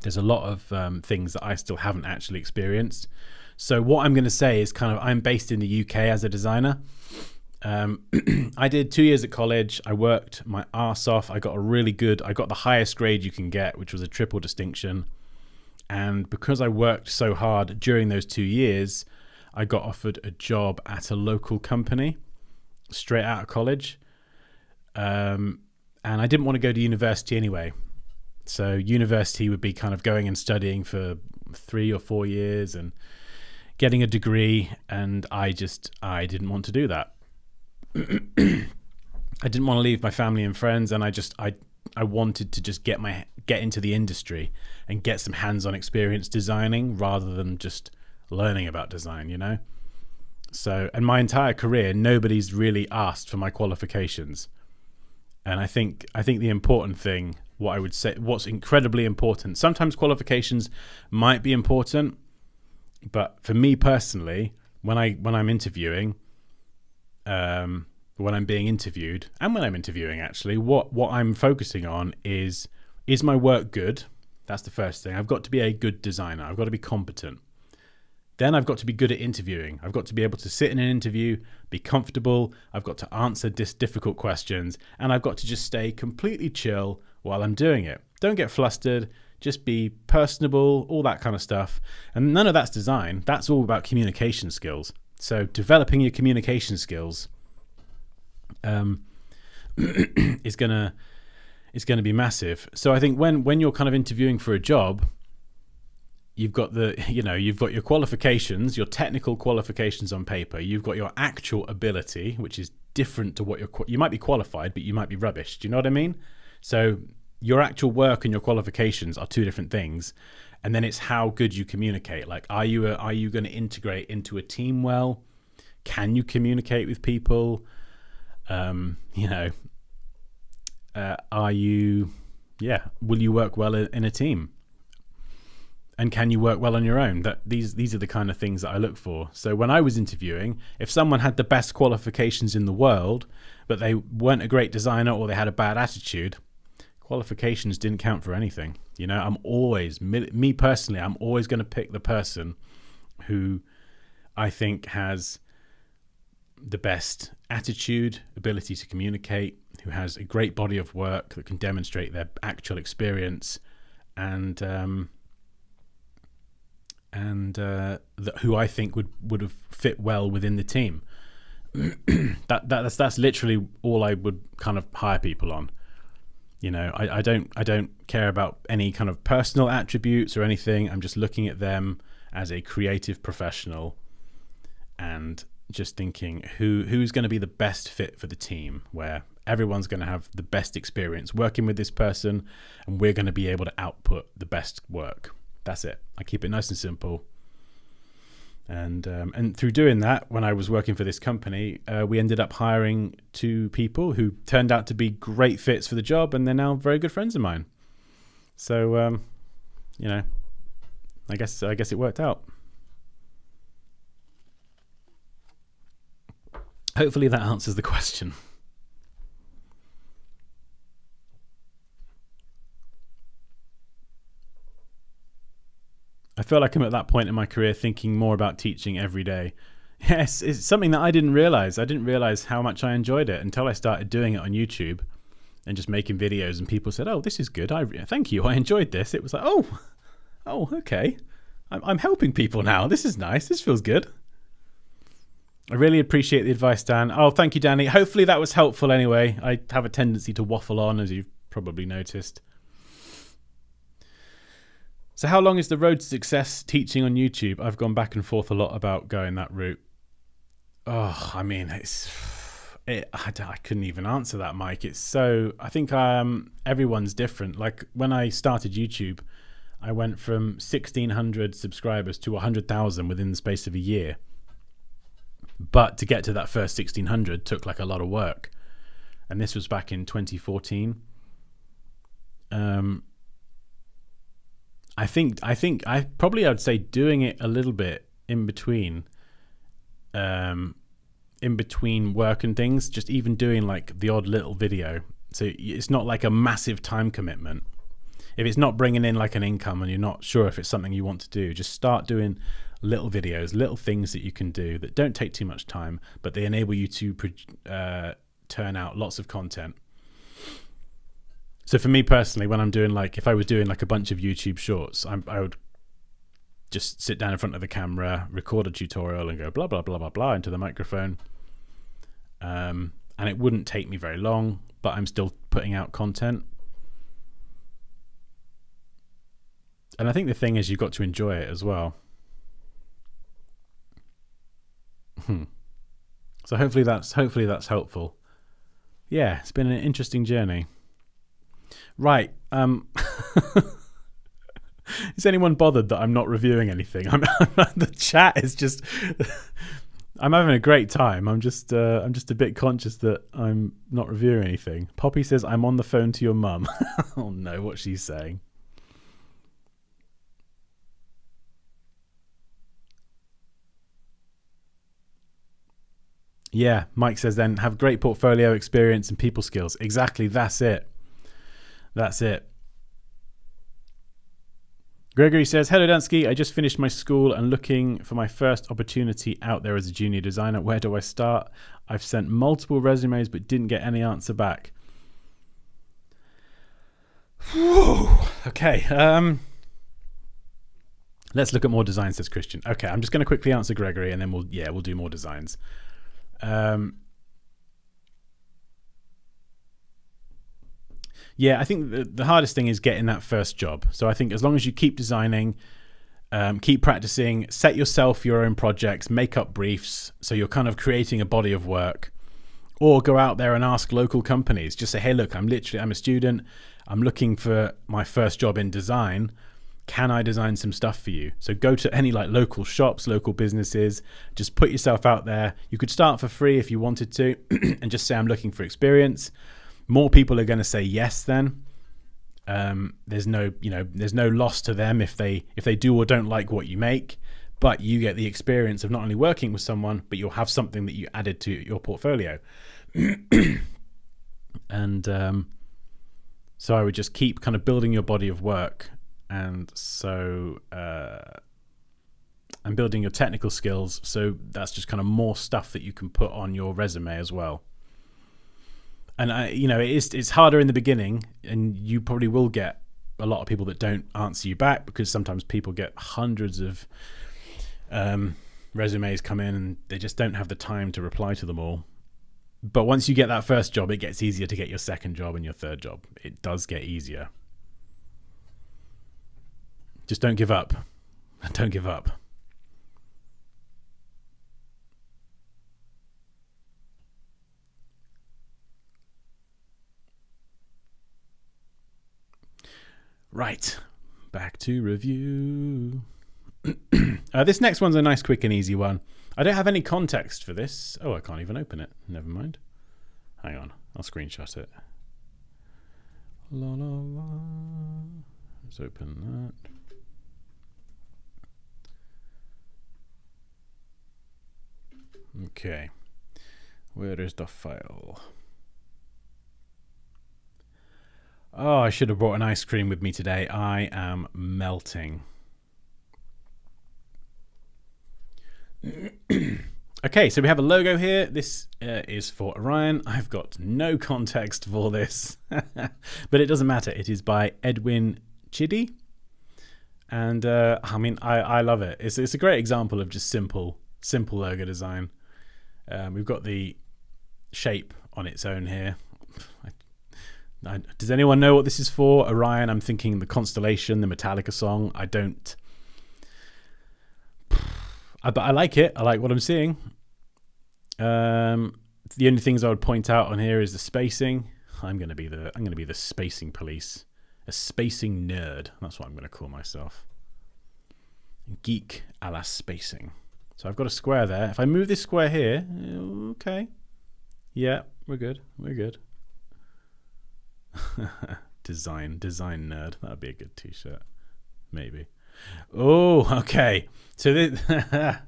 There's a lot of things that I still haven't actually experienced. So what I'm going to say is I'm based in the UK as a designer. I did 2 years at college. I worked my arse off. I got the highest grade you can get, which was a triple distinction. And because I worked so hard during those 2 years, I got offered a job at a local company straight out of college. And I didn't want to go to university anyway. So university would be kind of going and studying for 3 or 4 years and getting a degree. And I didn't want to do that. I didn't want to leave my family and friends. And I wanted to just get into the industry and get some hands-on experience designing rather than just learning about design, So, and my entire career, nobody's really asked for my qualifications. And I think the important thing, what I would say, what's incredibly important, sometimes qualifications might be important, but for me personally, when I'm interviewing, when I'm being interviewed, and when I'm interviewing actually, what I'm focusing on is my work good? That's the first thing. I've got to be a good designer. I've got to be competent. Then I've got to be good at interviewing. I've got to be able to sit in an interview, be comfortable. I've got to answer difficult questions, and I've got to just stay completely chill while I'm doing it. Don't get flustered. Just be personable, all that kind of stuff. And none of that's design. That's all about communication skills. So developing your communication skills is gonna be massive. So I think when you're kind of interviewing for a job, you've got your qualifications, your technical qualifications on paper. You've got your actual ability, which is different to what you might be qualified, but you might be rubbish. Do you know what I mean? So your actual work and your qualifications are two different things. And then it's how good you communicate. Like, are you going to integrate into a team well? Can you communicate with people? Will you work well in a team? And can you work well on your own? These are the kind of things that I look for. So when I was interviewing, if someone had the best qualifications in the world, but they weren't a great designer or they had a bad attitude, qualifications didn't count for anything. I'm always, me personally, I'm always going to pick the person who I think has the best attitude, ability to communicate, who has a great body of work that can demonstrate their actual experience, and who I think would have fit well within the team. That's literally all I would kind of hire people on. I don't care about any kind of personal attributes or anything. I'm just looking at them as a creative professional and just thinking who's going to be the best fit for the team, where everyone's going to have the best experience working with this person, and we're going to be able to output the best work. That's it. I keep it nice and simple. And through doing that, when I was working for this company, we ended up hiring 2 people who turned out to be great fits for the job, and they're now very good friends of mine. So, I guess it worked out. Hopefully that answers the question. I feel like I'm at that point in my career thinking more about teaching every day. Yes, it's something that I didn't realize. I didn't realize how much I enjoyed it until I started doing it on YouTube and just making videos, and people said, "Oh, this is good. Thank you. I enjoyed this." It was like, oh, okay. I'm helping people now. This is nice. This feels good. I really appreciate the advice, Dan. Oh, thank you, Danny. Hopefully that was helpful anyway. I have a tendency to waffle on, as you've probably noticed. So how long is the road to success teaching on YouTube? I've gone back and forth a lot about going that route. Oh, I mean, I couldn't even answer that, Mike. It's so, I think everyone's different. Like when I started YouTube, I went from 1,600 subscribers to 100,000 within the space of a year. But to get to that first 1,600 took like a lot of work. And this was back in 2014. I think I would say doing it a little bit in between work and things, just even doing like the odd little video. So it's not like a massive time commitment. If it's not bringing in like an income and you're not sure if it's something you want to do, just start doing little videos, little things that you can do that don't take too much time, but they enable you to turn out lots of content. So for me personally, when I'm doing if I was doing like a bunch of YouTube shorts, I would just sit down in front of the camera, record a tutorial and go blah, blah, blah, blah, blah into the microphone. And it wouldn't take me very long, but I'm still putting out content. And I think the thing is you've got to enjoy it as well. So hopefully that's helpful. Yeah, it's been an interesting journey. Right. Is anyone bothered that I'm not reviewing anything? The chat is just I'm having a great time. I'm just a bit conscious that I'm not reviewing anything. Poppy says I'm on the phone to your mum. Oh no, what's she saying? Yeah, Mike says then have great portfolio experience and people skills. Exactly, that's it. That's it. Gregory says, hello Dansky, I just finished my school and looking for my first opportunity out there as a junior designer. Where do I start? I've sent multiple resumes but didn't get any answer back. Whew. Okay, let's look at more designs, says Christian. Okay, I'm just going to quickly answer Gregory and then we'll do more designs. Yeah, I think the hardest thing is getting that first job. So I think as long as you keep designing, keep practicing, set yourself your own projects, make up briefs, so you're kind of creating a body of work, or go out there and ask local companies. Just say, hey, look, I'm a student. I'm looking for my first job in design. Can I design some stuff for you? So go to any like local shops, local businesses, just put yourself out there. You could start for free if you wanted to and just say, I'm looking for experience. More people are going to say yes then. There's no loss to them if they do or don't like what you make, but you get the experience of not only working with someone, but you'll have something that you added to your portfolio. And so I would just keep kind of building your body of work, and so and building your technical skills. So that's just kind of more stuff that you can put on your resume as well. And it's harder in the beginning, and you probably will get a lot of people that don't answer you back, because sometimes people get hundreds of resumes come in and they just don't have the time to reply to them all. But once you get that first job, it gets easier to get your second job and your third job. It does get easier. Just don't give up. Don't give up. Right, back to review. This next one's a nice, quick and easy one. I don't have any context for this. Oh, I can't even open it. Never mind. Hang on, I'll screenshot it. La, la, la. Let's open that. Okay, where is the file? Oh, I should have brought an ice cream with me today. I am melting. Okay, so we have a logo here. This is for Orion. I've got no context for this, but it doesn't matter. It is by Edwin Chiddy. And I love it. It's a great example of just simple logo design. We've got the shape on its own here. Does anyone know what this is for? Orion, I'm thinking the constellation, the Metallica song. I don't. But I like it. I like what I'm seeing. The only things I would point out on here is the spacing. I'm going to be the spacing police, a spacing nerd. That's what I'm going to call myself. Geek a la spacing. So I've got a square there. If I move this square here, okay. Yeah, we're good. We're good. design nerd. That'd be a good t-shirt, maybe. Oh, okay. So the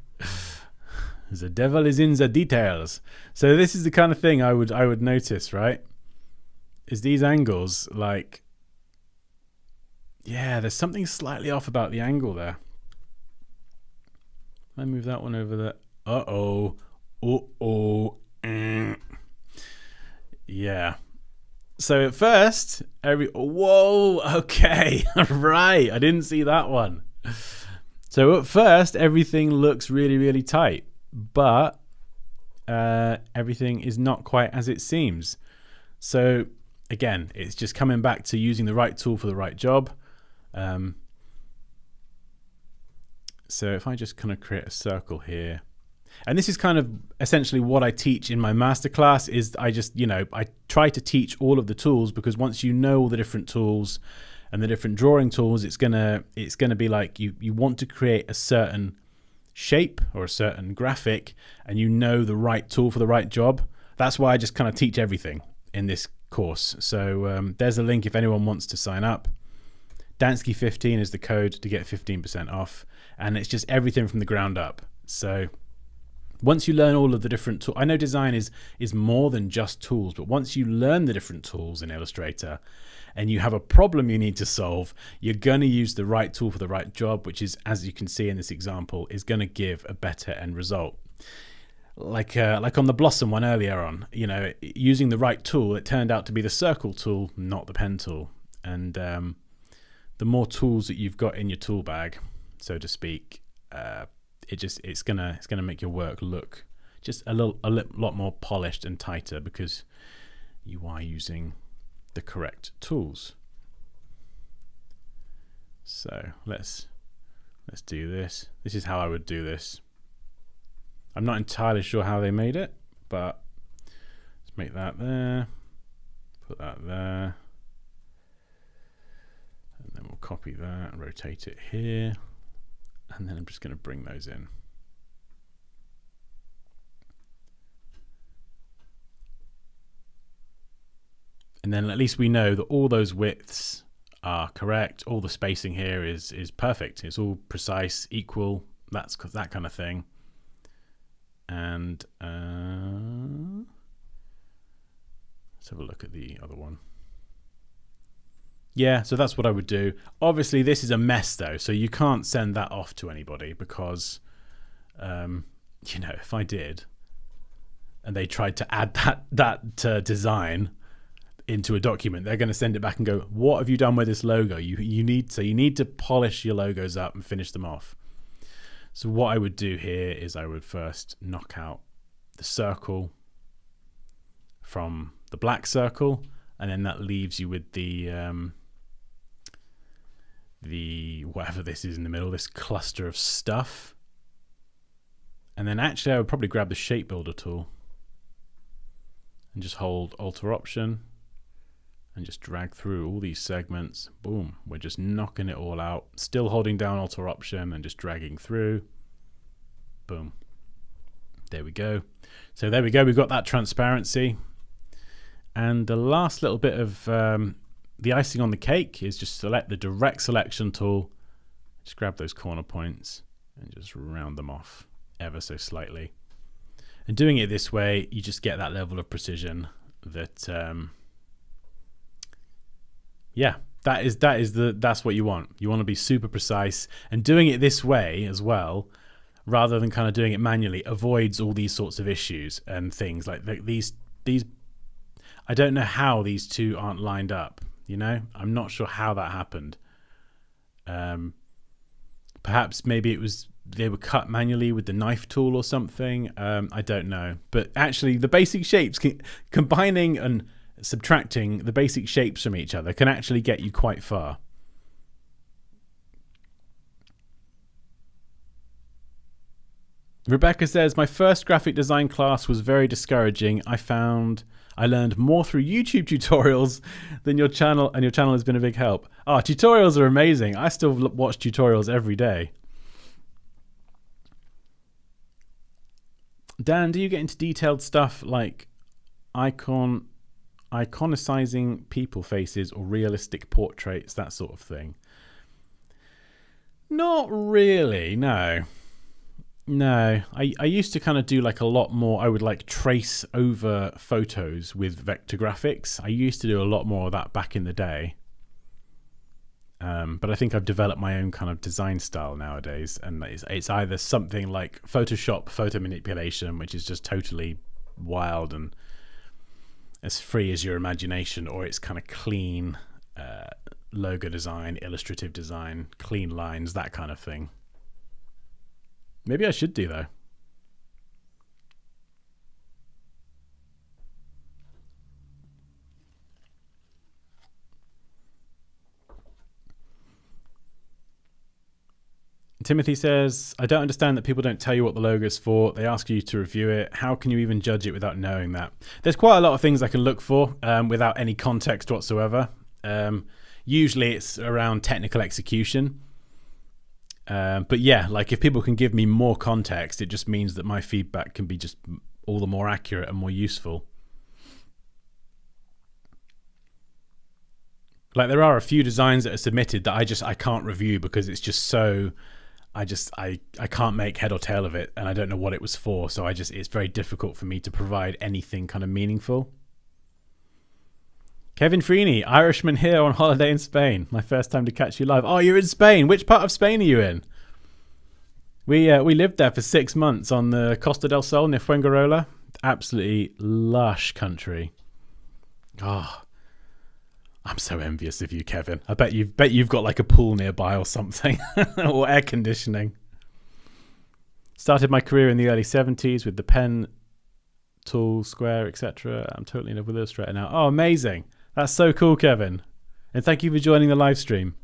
devil is in the details. So this is the kind of thing I would notice, right? Is these angles, like, yeah, there's something slightly off about the angle there. I move that one over there. Yeah. So at first, whoa, okay, right, I didn't see that one. So at first, everything looks really, really tight, but everything is not quite as it seems. So again, it's just coming back to using the right tool for the right job. So if I just kind of create a circle here, and this is kind of essentially what I teach in my masterclass, is I just, I try to teach all of the tools, because once you know all the different tools and the different drawing tools, it's gonna be like you want to create a certain shape or a certain graphic and you know the right tool for the right job. That's why I just kind of teach everything in this course. So there's a link if anyone wants to sign up. Dansky 15 is the code to get 15% off, and it's just everything from the ground up. So once you learn all of the different tools, I know design is more than just tools, but once you learn the different tools in Illustrator and you have a problem you need to solve, you're going to use the right tool for the right job, which is, as you can see in this example, is going to give a better end result. Like on the Blossom one earlier on, you know, using the right tool, it turned out to be the circle tool, not the pen tool. And the more tools that you've got in your tool bag, so to speak, it's gonna make your work look just a lot more polished and tighter because you are using the correct tools. So let's do this. This is how I would do this. I'm not entirely sure how they made it, but let's make that there, put that there, and then we'll copy that and rotate it here, and then I'm just going to bring those in. And then at least we know that all those widths are correct. All the spacing here is perfect. It's all precise, equal, that kind of thing. And let's have a look at the other one. Yeah, so that's what I would do. Obviously, this is a mess though, so you can't send that off to anybody because, you know, if I did, and they tried to add that design into a document, they're going to send it back and go, "What have you done with this logo? You need to polish your logos up and finish them off." So what I would do here is I would first knock out the circle from the black circle, and then that leaves you with the whatever this is in the middle, this cluster of stuff. And then actually I would probably grab the shape builder tool and just hold Alt Option and just drag through all these segments. Boom, we're just knocking it all out, still holding down Alt Option and just dragging through. Boom, there we go. So there we go, we've got that transparency. And the last little bit of the icing on the cake is just select the direct selection tool, just grab those corner points and just round them off ever so slightly. And doing it this way, you just get that level of precision that yeah, that's what you want. You want to be super precise, and doing it this way as well, rather than kind of doing it manually, avoids all these sorts of issues and things like these. I don't know how these two aren't lined up. You know, I'm not sure how that happened. Perhaps maybe they were cut manually with the knife tool or something. I don't know, but actually the basic shapes, combining and subtracting the basic shapes from each other can actually get you quite far. Rebecca says, my first graphic design class was very discouraging. I learned more through YouTube tutorials than your channel, and your channel has been a big help. Tutorials are amazing. I still watch tutorials every day. Dan, do you get into detailed stuff like iconicizing people faces or realistic portraits, that sort of thing? Not really, no. I used to kind of do like a lot more. I would like trace over photos with vector graphics. I used to do a lot more of that back in the day. But I think I've developed my own kind of design style nowadays, and it's either something like Photoshop photo manipulation, which is just totally wild and as free as your imagination, or it's kind of clean logo design, illustrative design, clean lines, that kind of thing. Maybe I should do though. Timothy says, I don't understand that people don't tell you what the logo is for. They ask you to review it. How can you even judge it without knowing that? There's quite a lot of things I can look for without any context whatsoever. Usually it's around technical execution. But yeah, like if people can give me more context, it just means that my feedback can be just all the more accurate and more useful. Like there are a few designs that are submitted that I can't review because it's just so I can't make head or tail of it, and I don't know what it was for, so it's very difficult for me to provide anything kind of meaningful. Kevin Freeney, Irishman here on holiday in Spain. My first time to catch you live. Oh, you're in Spain. Which part of Spain are you in? We lived there for 6 months on the Costa del Sol near Fuengirola. Absolutely lush country. Oh, I'm so envious of you, Kevin. I bet you've got like a pool nearby or something, or air conditioning. Started my career in the early 70s with the pen, tool, square, etc. I'm totally in love with Illustrator now. Oh, amazing. That's so cool, Kevin. And thank you for joining the live stream.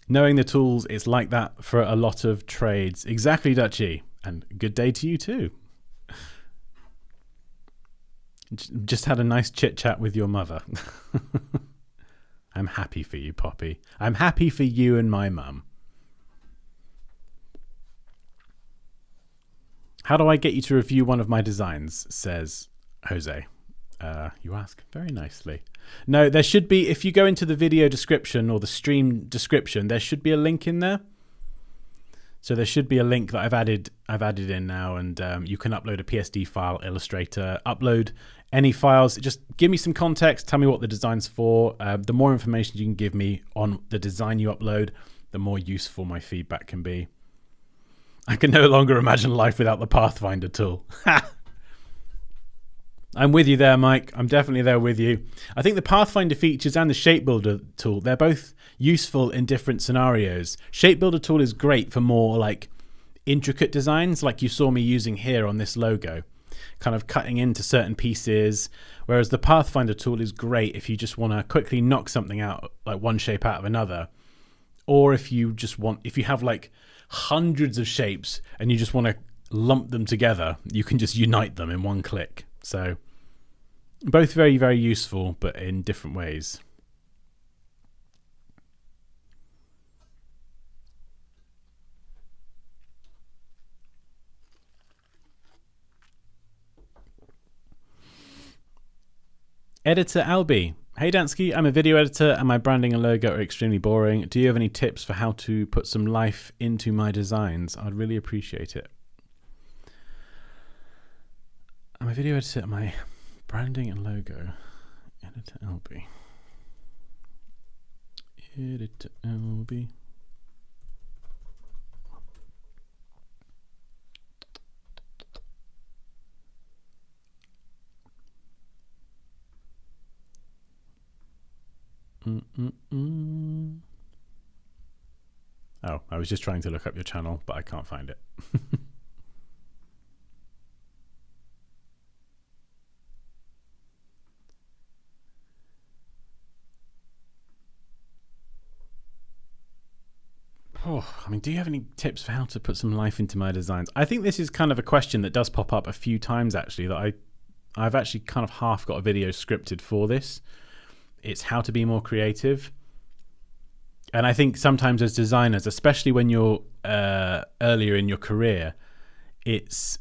Knowing the tools, it's like that for a lot of trades. Exactly, Dutchy. And good day to you too. Just had a nice chit chat with your mother. I'm happy for you, Poppy. I'm happy for you and my mum. How do I get you to review one of my designs? Says Jose. You ask very nicely. No, there should be, if you go into the video description or the stream description, there should be a link in there. So there should be a link that I've added in now, and you can upload a PSD file, Illustrator, upload any files. Just give me some context, tell me what the design's for. The more information you can give me on the design you upload, the more useful my feedback can be. I can no longer imagine life without the Pathfinder tool. I'm with you there, Mike. I'm definitely there with you. I think the Pathfinder features and the Shape Builder tool, they're both useful in different scenarios. Shape Builder tool is great for more like intricate designs, like you saw me using here on this logo, kind of cutting into certain pieces, whereas the Pathfinder tool is great if you just want to quickly knock something out, like one shape out of another, or if you have like hundreds of shapes and you just want to lump them together, you can just unite them in one click. So both very, very useful, but in different ways. Editor Albi. Hey Dansky, I'm a video editor and my branding and logo are extremely boring. Do you have any tips for how to put some life into my designs? I'd really appreciate it. I'm a video editor and my branding and logo. Editor Albi. Editor Albi. Oh, I was just trying to look up your channel, but I can't find it. Oh, I mean, do you have any tips for how to put some life into my designs? I think this is kind of a question that does pop up a few times, actually, that I've actually kind of half got a video scripted for this. It's how to be more creative. And I think sometimes as designers, especially when you're earlier in your career, it's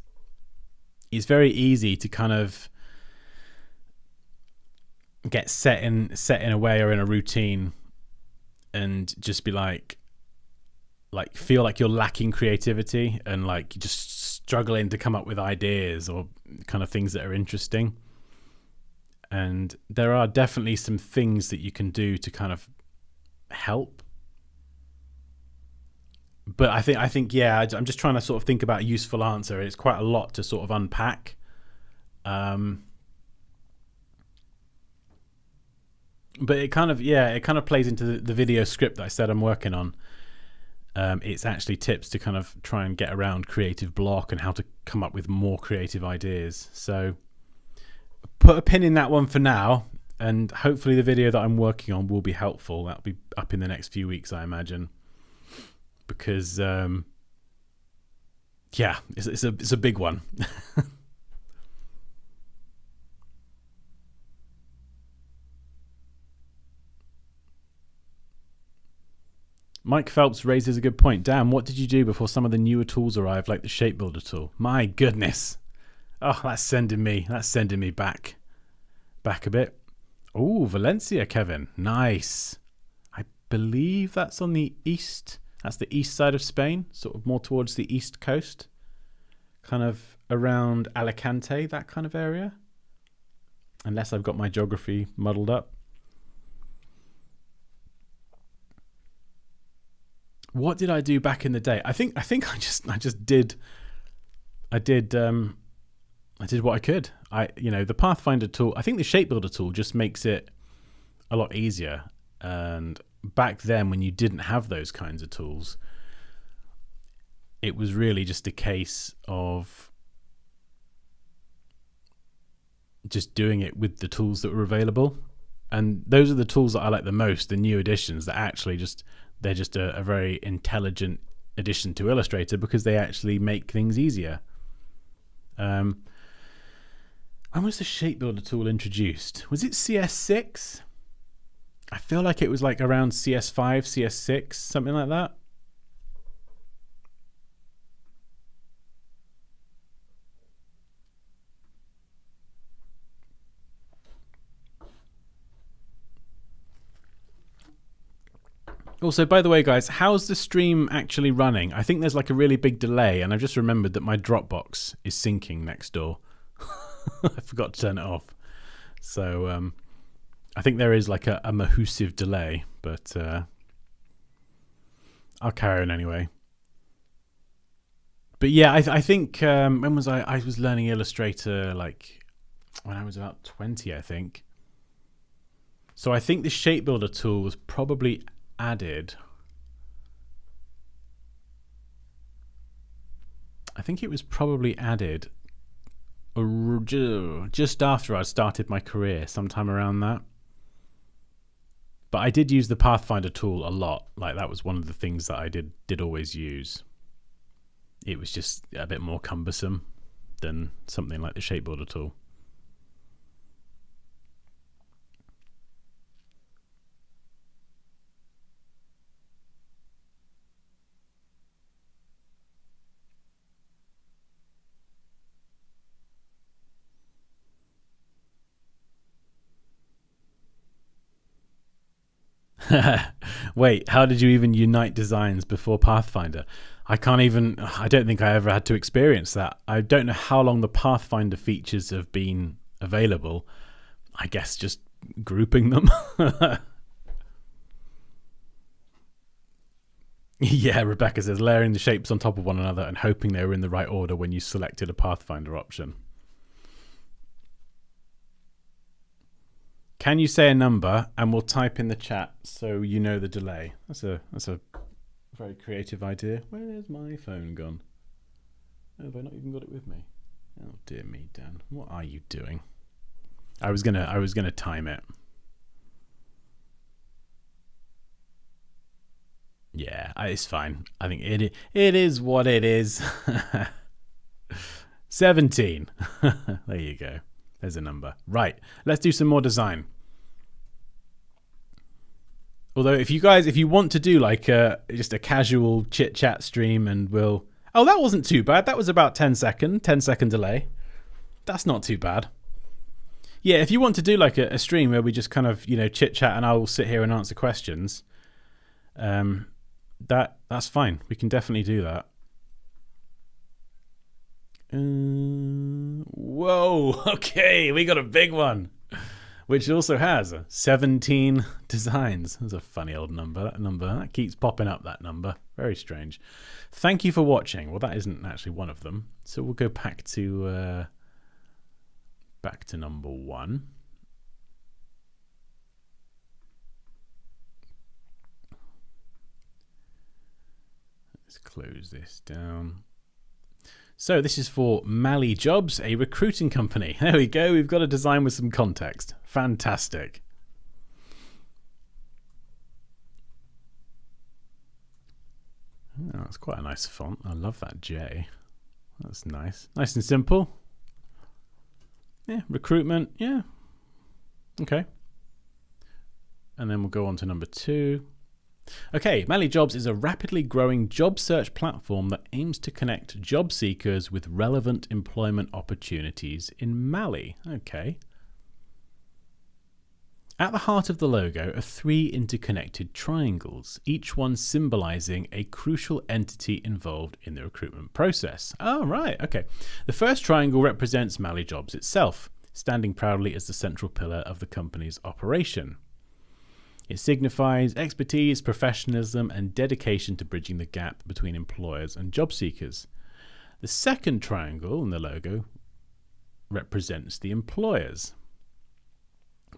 very easy to kind of get set in a way or in a routine and just be like feel like you're lacking creativity and like just struggling to come up with ideas or kind of things that are interesting. And there are definitely some things that you can do to kind of help. But I think yeah, I'm just trying to sort of think about a useful answer. It's quite a lot to sort of unpack. But it kind of plays into the video script that I said I'm working on. It's actually tips to kind of try and get around creative block and how to come up with more creative ideas. So put a pin in that one for now, and hopefully the video that I'm working on will be helpful. That'll be up in the next few weeks, I imagine, because yeah, it's a big one. Mike Phelps raises a good point. Dan, what did you do before some of the newer tools arrived, like the Shape Builder tool? My goodness. Oh, that's sending me back a bit. Oh, Valencia, Kevin. Nice. I believe that's on the east. That's the east side of Spain, sort of more towards the east coast. Kind of around Alicante, that kind of area. Unless I've got my geography muddled up. What did I do back in the day? I think I just did what I could. The Pathfinder tool, I think the Shape Builder tool just makes it a lot easier. And back then, when you didn't have those kinds of tools, it was really just a case of just doing it with the tools that were available. And those are the tools that I like the most, the new additions that actually they're just a very intelligent addition to Illustrator because they actually make things easier. When was the Shape Builder tool introduced? Was it CS6? I feel like it was like around CS5, CS6, something like that. Also, by the way, guys, how's the stream actually running? I think there's like a really big delay, and I've just remembered that my Dropbox is syncing next door. I forgot to turn it off. So I think there is like a mahoosive delay, but I'll carry on anyway. But yeah, I think, when was I was learning Illustrator, like when I was about 20, I think. So I think the Shape Builder tool was probably added. I think it was probably added just after I started my career, sometime around that. But I did use the Pathfinder tool a lot. Like that was one of the things that I did always use. It was just a bit more cumbersome than something like the Shape Builder tool. Wait, how did you even unite designs before Pathfinder? I don't think I ever had to experience that. I don't know how long the Pathfinder features have been available. I guess just grouping them. Yeah, Rebecca says layering the shapes on top of one another and hoping they were in the right order when you selected a Pathfinder option. Can you say a number and we'll type in the chat so you know the delay? That's a very creative idea. Where's my phone gone? Oh, have I not even got it with me? Oh dear me, Dan. What are you doing? I was gonna time it. Yeah, it's fine. I think it is what it is. 17. There you go. There's a number. Right, let's do some more design. Although if you want to do like just a casual chit chat stream and we'll... Oh, that wasn't too bad. That was about 10 second delay. That's not too bad. Yeah, if you want to do like a stream where we just kind of, chit chat and I will sit here and answer questions, that's fine. We can definitely do that. Whoa, okay, we got a big one, which also has 17 designs. That's a funny old number. That keeps popping up, that number. Very strange. Thank you for watching. Well, that isn't actually one of them. So we'll go back to number 1. Let's close this down. So this is for Mally Jobs, a recruiting company. There we go. We've got a design with some context. Fantastic. Oh, that's quite a nice font. I love that J. That's nice. Nice and simple. Yeah, recruitment. Yeah. Okay. And then we'll go on to number 2. Okay, Mali Jobs is a rapidly growing job search platform that aims to connect job seekers with relevant employment opportunities in Mali. Okay. At the heart of the logo are 3 interconnected triangles, each one symbolizing a crucial entity involved in the recruitment process. Oh, right, okay. The first triangle represents Mali Jobs itself, standing proudly as the central pillar of the company's operation. It signifies expertise, professionalism, and dedication to bridging the gap between employers and job seekers. The second triangle in the logo represents the employers.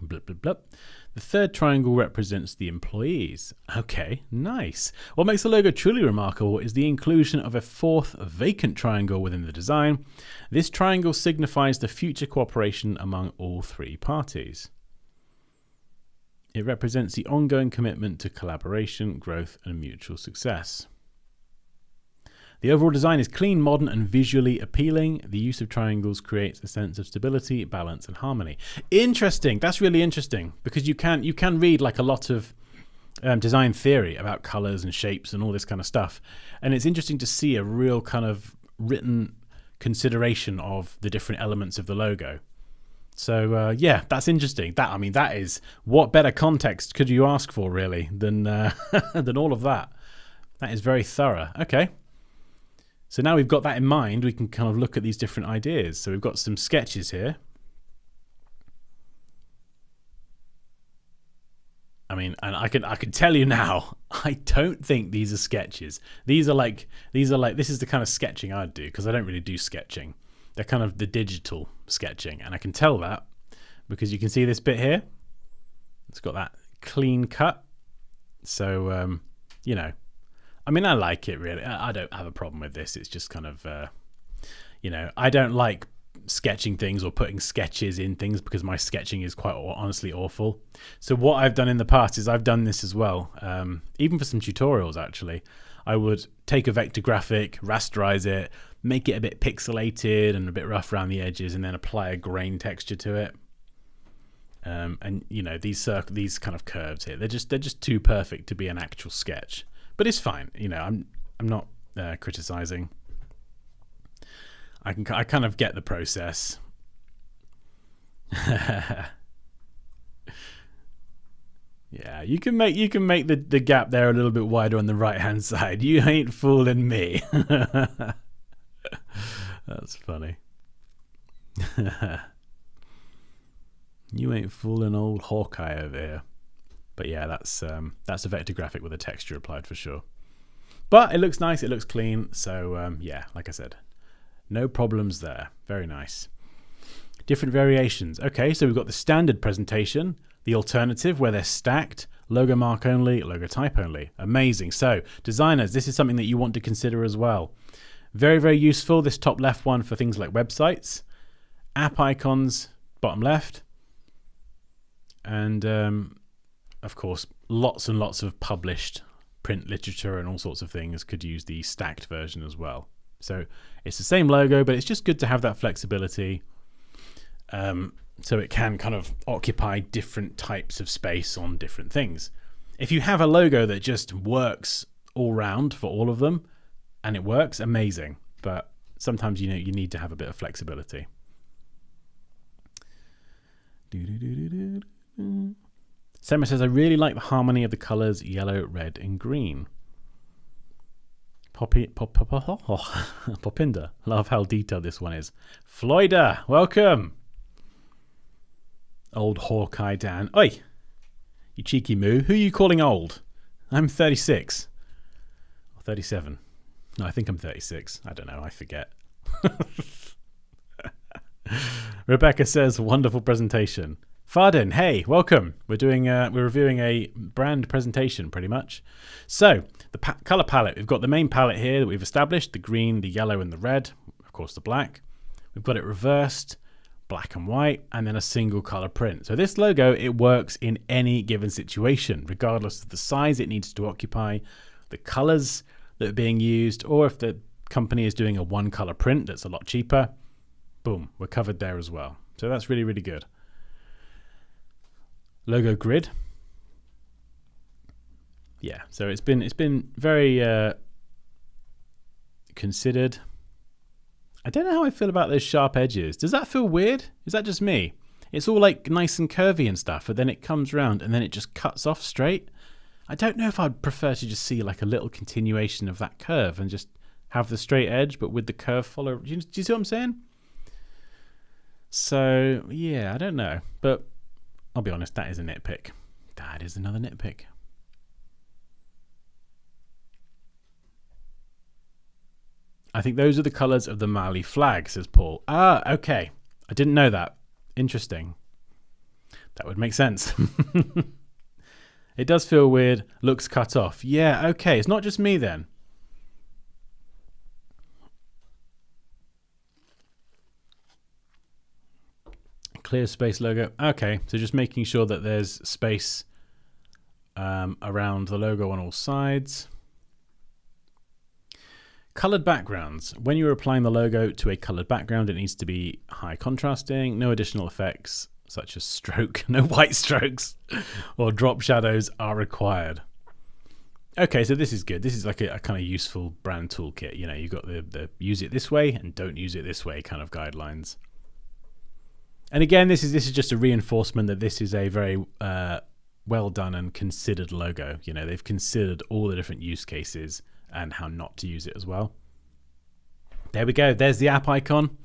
Blip, blip, blip. The third triangle represents the employees. Okay, nice. What makes the logo truly remarkable is the inclusion of a 4th vacant triangle within the design. This triangle signifies the future cooperation among all 3 parties. It represents the ongoing commitment to collaboration, growth, and mutual success. The overall design is clean, modern, and visually appealing. The use of triangles creates a sense of stability, balance, and harmony. Interesting. That's really interesting, because you can read like a lot of design theory about colors and shapes and all this kind of stuff, and it's interesting to see a real kind of written consideration of the different elements of the logo. So yeah, that's interesting. That is, what better context could you ask for, really, than than all of that? That is very thorough. Okay. So now we've got that in mind, we can kind of look at these different ideas. So we've got some sketches here. I mean, and I can tell you now, I don't think these are sketches. These are like this is the kind of sketching I'd do, because I don't really do sketching. They're kind of the digital sketching, and I can tell that because you can see this bit here. It's got that clean cut. So you know, I mean, I like it, really. I don't have a problem with this. It's just kind of, you know, I don't like sketching things or putting sketches in things because my sketching is quite honestly awful. So what I've done in the past is I've done this as well. Even for some tutorials, actually, I would take a vector graphic, rasterize it, make it a bit pixelated and a bit rough around the edges, and then apply a grain texture to it. And you know, these kind of curves here, they're just too perfect to be an actual sketch. But it's fine, you know. I'm not criticizing. I kind of get the process. Yeah, you can make the gap there a little bit wider on the right hand side. You ain't fooling me. That's funny. You ain't fooling old Hawkeye over here. But yeah, that's a vector graphic with a texture applied for sure. But it looks nice, it looks clean. So yeah, like I said, no problems there. Very nice. Different variations. Okay, so we've got the standard presentation, the alternative where they're stacked, logo mark only, logo type only. Amazing. So designers, this is something that you want to consider as well. Very, very useful. This top left one for things like websites, app icons, bottom left, and of course, lots and lots of published print literature and all sorts of things could use the stacked version as well. So it's the same logo, but it's just good to have that flexibility, so it can kind of occupy different types of space on different things. If you have a logo that just works all round for all of them, and it works, amazing. But sometimes, you know, you need to have a bit of flexibility. Semra says, I really like the harmony of the colours yellow, red, and green. Popinda. Love how detailed this one is. Floyda, welcome. Old Hawkeye Dan. Oi, you cheeky moo. Who are you calling old? I'm 36. Or 37. No, I think I'm 36. I don't know. I forget. Rebecca says, wonderful presentation. Farden, hey, welcome. We're reviewing a brand presentation pretty much. So the color palette, we've got the main palette here that we've established, the green, the yellow, and the red, of course the black. We've got it reversed, black and white, and then a single color print. So this logo, it works in any given situation, regardless of the size it needs to occupy, the colors that are being used, or if the company is doing a one color print that's a lot cheaper, boom, we're covered there as well. So that's really, really good. Logo grid. Yeah, so it's been very considered. I don't know how I feel about those sharp edges. Does that feel weird? Is that just me? It's all like nice and curvy and stuff, but then it comes around and then it just cuts off straight. I don't know if I'd prefer to just see like a little continuation of that curve and just have the straight edge, but with the curve follow. Do you see what I'm saying? So, yeah, I don't know. But I'll be honest, that is a nitpick. That is another nitpick. I think those are the colours of the Mali flag, says Paul. Ah, okay. I didn't know that. Interesting. That would make sense. It does feel weird. Looks cut off. Yeah, okay. It's not just me then. Clear space logo. Okay, so just making sure that there's space around the logo on all sides. Colored backgrounds. When you're applying the logo to a colored background, it needs to be high contrasting, no additional effects such as stroke, no white strokes or drop shadows are required. Okay, so this is good. This is like a kind of useful brand toolkit. You know, you've got the use it this way and don't use it this way kind of guidelines. And again, this is just a reinforcement that this is a very well done and considered logo. You know, they've considered all the different use cases and how not to use it as well. There we go. There's the app icon.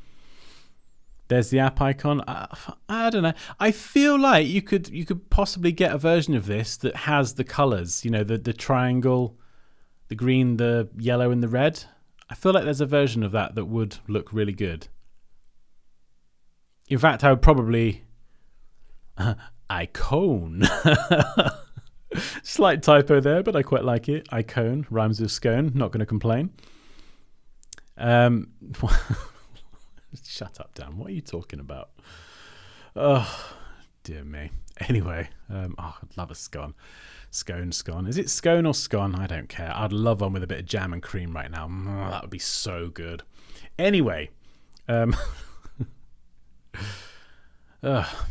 There's the app icon. I don't know. I feel like you could possibly get a version of this that has the colors. You know, the triangle, the green, the yellow, and the red. I feel like there's a version of that that would look really good. In fact, I would probably icon. Slight typo there, but I quite like it. Icon rhymes with scone. Not going to complain. Shut up, Dan. What are you talking about? Oh, dear me. Anyway, I'd love a scone. Scone. Is it scone or scone? I don't care. I'd love one with a bit of jam and cream right now. That would be so good. Anyway,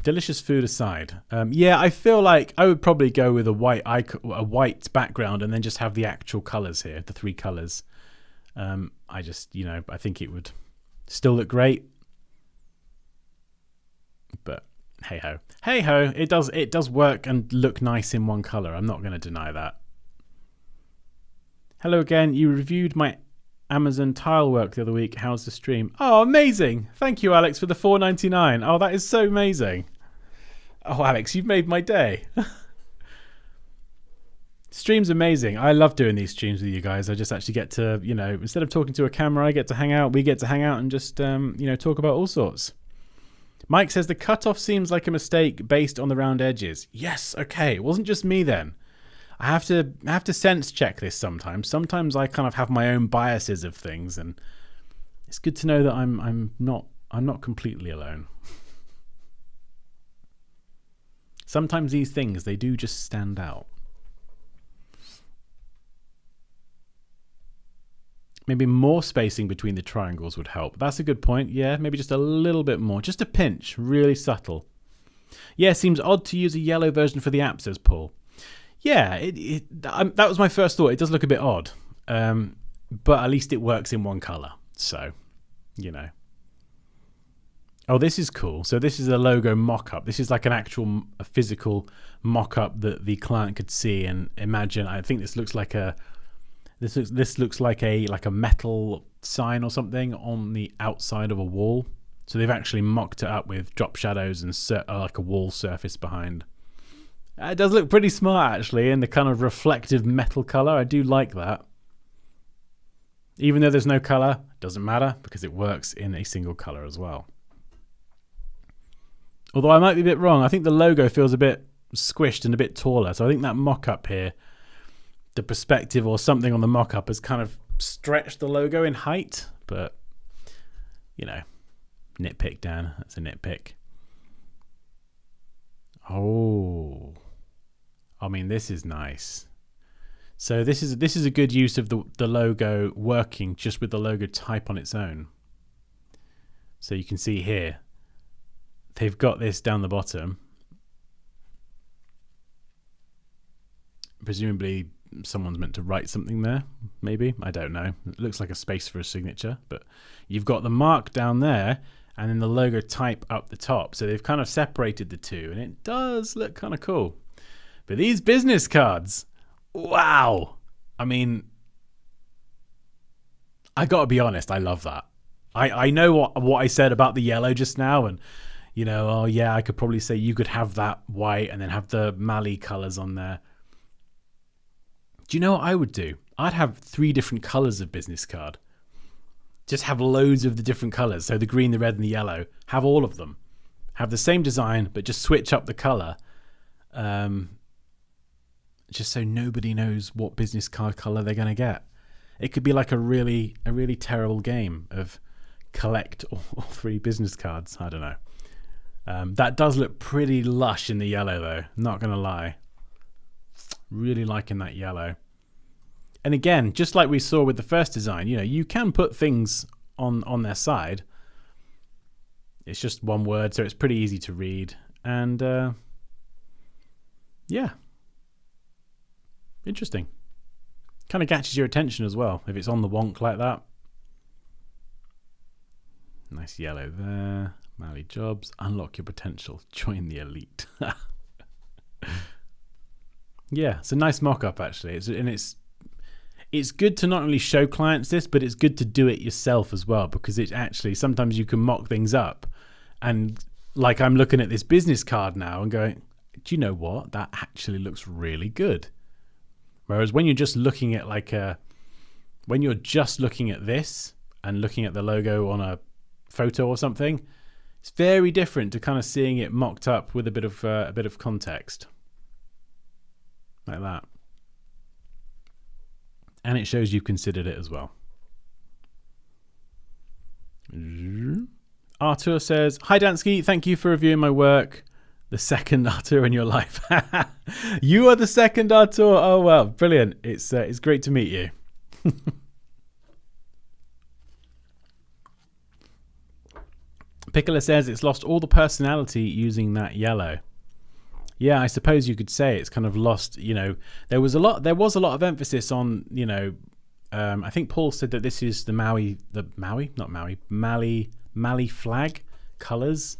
delicious food aside, yeah, I feel like I would probably go with a white background and then just have the actual colors here, the three colors. I just, you know, I think it would still look great, but hey ho, it does work and look nice in one color. I'm not going to deny that. Hello again. You reviewed my Amazon tile work the other week. How's the stream? Oh, amazing. Thank you, Alex, for the $4.99. Oh, that is so amazing. Oh, Alex, you've made my day. Stream's amazing. I love doing these streams with you guys. I just actually get to, you know, instead of talking to a camera, I get to hang out. We get to hang out and just, you know, talk about all sorts. Mike says the cutoff seems like a mistake based on the round edges. Yes, okay. It wasn't just me then. I have to sense check this sometimes. Sometimes I kind of have my own biases of things, and it's good to know that I'm not completely alone. Sometimes these things, they do just stand out. Maybe more spacing between the triangles would help. That's a good point. Yeah, maybe just a little bit more. Just a pinch. Really subtle. Yeah, seems odd to use a yellow version for the app, says Paul. Yeah, that was my first thought. It does look a bit odd. But at least it works in one color. So, you know. Oh, this is cool. So this is a logo mock-up. This is like an actual a physical mock-up that the client could see and imagine. I think this looks like a This looks like a metal sign or something on the outside of a wall. So they've actually mocked it up with drop shadows and like a wall surface behind. It does look pretty smart actually in the kind of reflective metal color. I do like that. Even though there's no color, doesn't matter because it works in a single color as well. Although I might be a bit wrong. I think the logo feels a bit squished and a bit taller. So I think that mock-up here, the perspective or something on the mock-up has kind of stretched the logo in height, but you know, nitpick, Dan. That's a nitpick. Oh, I mean, this is nice. So this is a good use of the logo working just with the logo type on its own. So you can see here, they've got this down the bottom. Presumably someone's meant to write something there, maybe. I don't know. It looks like a space for a signature, but you've got the mark down there and then the logo type up the top. So they've kind of separated the two, and it does look kind of cool. But these business cards, wow. I mean, I got to be honest, I love that. I know what I said about the yellow just now, and you know, oh yeah, I could probably say you could have that white and then have the Mali colors on there. Do you know what I would do? I'd have 3 different colors of business card. Just have loads of the different colors. So the green, the red, and the yellow. Have all of them. Have the same design, but just switch up the color. Just so nobody knows what business card color they're going to get. It could be like a really terrible game of collect all 3 business cards. I don't know. That does look pretty lush in the yellow, though. Not going to lie. Really liking that yellow. And again, just like we saw with the first design, you know, you can put things on their side. It's just one word, so it's pretty easy to read. And yeah. Interesting. Kind of catches your attention as well if it's on the wonk like that. Nice yellow there. Mali jobs. Unlock your potential. Join the elite. Yeah, it's a nice mock-up actually. It's good to not only show clients this, but it's good to do it yourself as well, because it's actually sometimes you can mock things up, and like I'm looking at this business card now and going, do you know what? That actually looks really good. Whereas when you're just looking at when you're just looking at this and looking at the logo on a photo or something, it's very different to kind of seeing it mocked up with a bit of context. Like that. And it shows you've considered it as well. Artur says, hi Dansky, thank you for reviewing my work. The second Artur in your life. You are the second Artur. Oh well, brilliant. It's great to meet you. Piccola says it's lost all the personality using that yellow. Yeah, I suppose you could say it's kind of lost, you know, there was a lot of emphasis on, you know, I think Paul said that this is the Mali flag colours.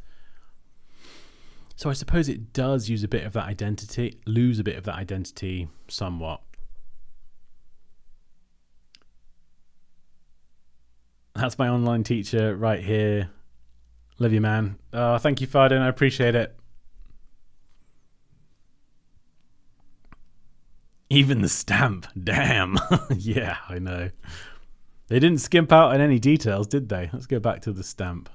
So I suppose it does lose a bit of that identity somewhat. That's my online teacher right here. Love you, man. Oh, thank you, Fardin. I appreciate it. Even the stamp. Damn. Yeah, I know. They didn't skimp out on any details, did they? Let's go back to the stamp.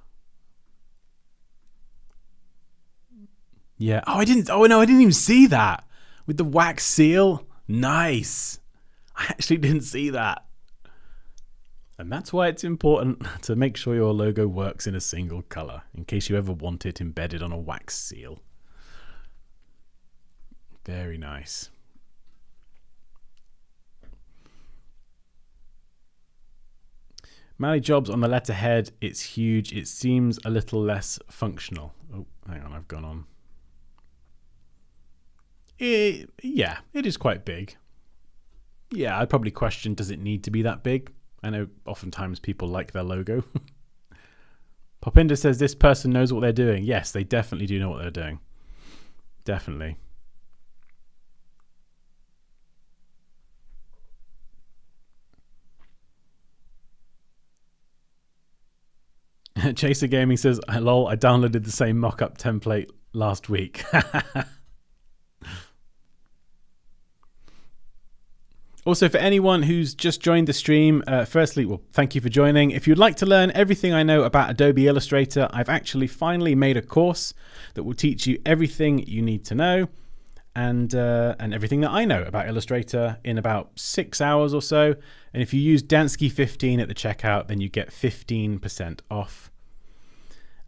Yeah. Oh, I didn't even see that. With the wax seal. Nice. I actually didn't see that. And that's why it's important to make sure your logo works in a single color, in case you ever want it embedded on a wax seal. Very nice. Mali jobs on the letterhead, it's huge. It seems a little less functional. Oh, hang on, I've gone on. Yeah, it is quite big. Yeah, I'd probably question, does it need to be that big? I know oftentimes people like their logo. Popinder says this person knows what they're doing. Yes, they definitely do know what they're doing. Definitely. Chaser Gaming says, lol, I downloaded the same mock-up template last week. Also, for anyone who's just joined the stream, firstly, well, thank you for joining. If you'd like to learn everything I know about Adobe Illustrator, I've actually finally made a course that will teach you everything you need to know and everything that I know about Illustrator in about 6 hours or so. And if you use Dansky 15 at the checkout, then you get 15% off.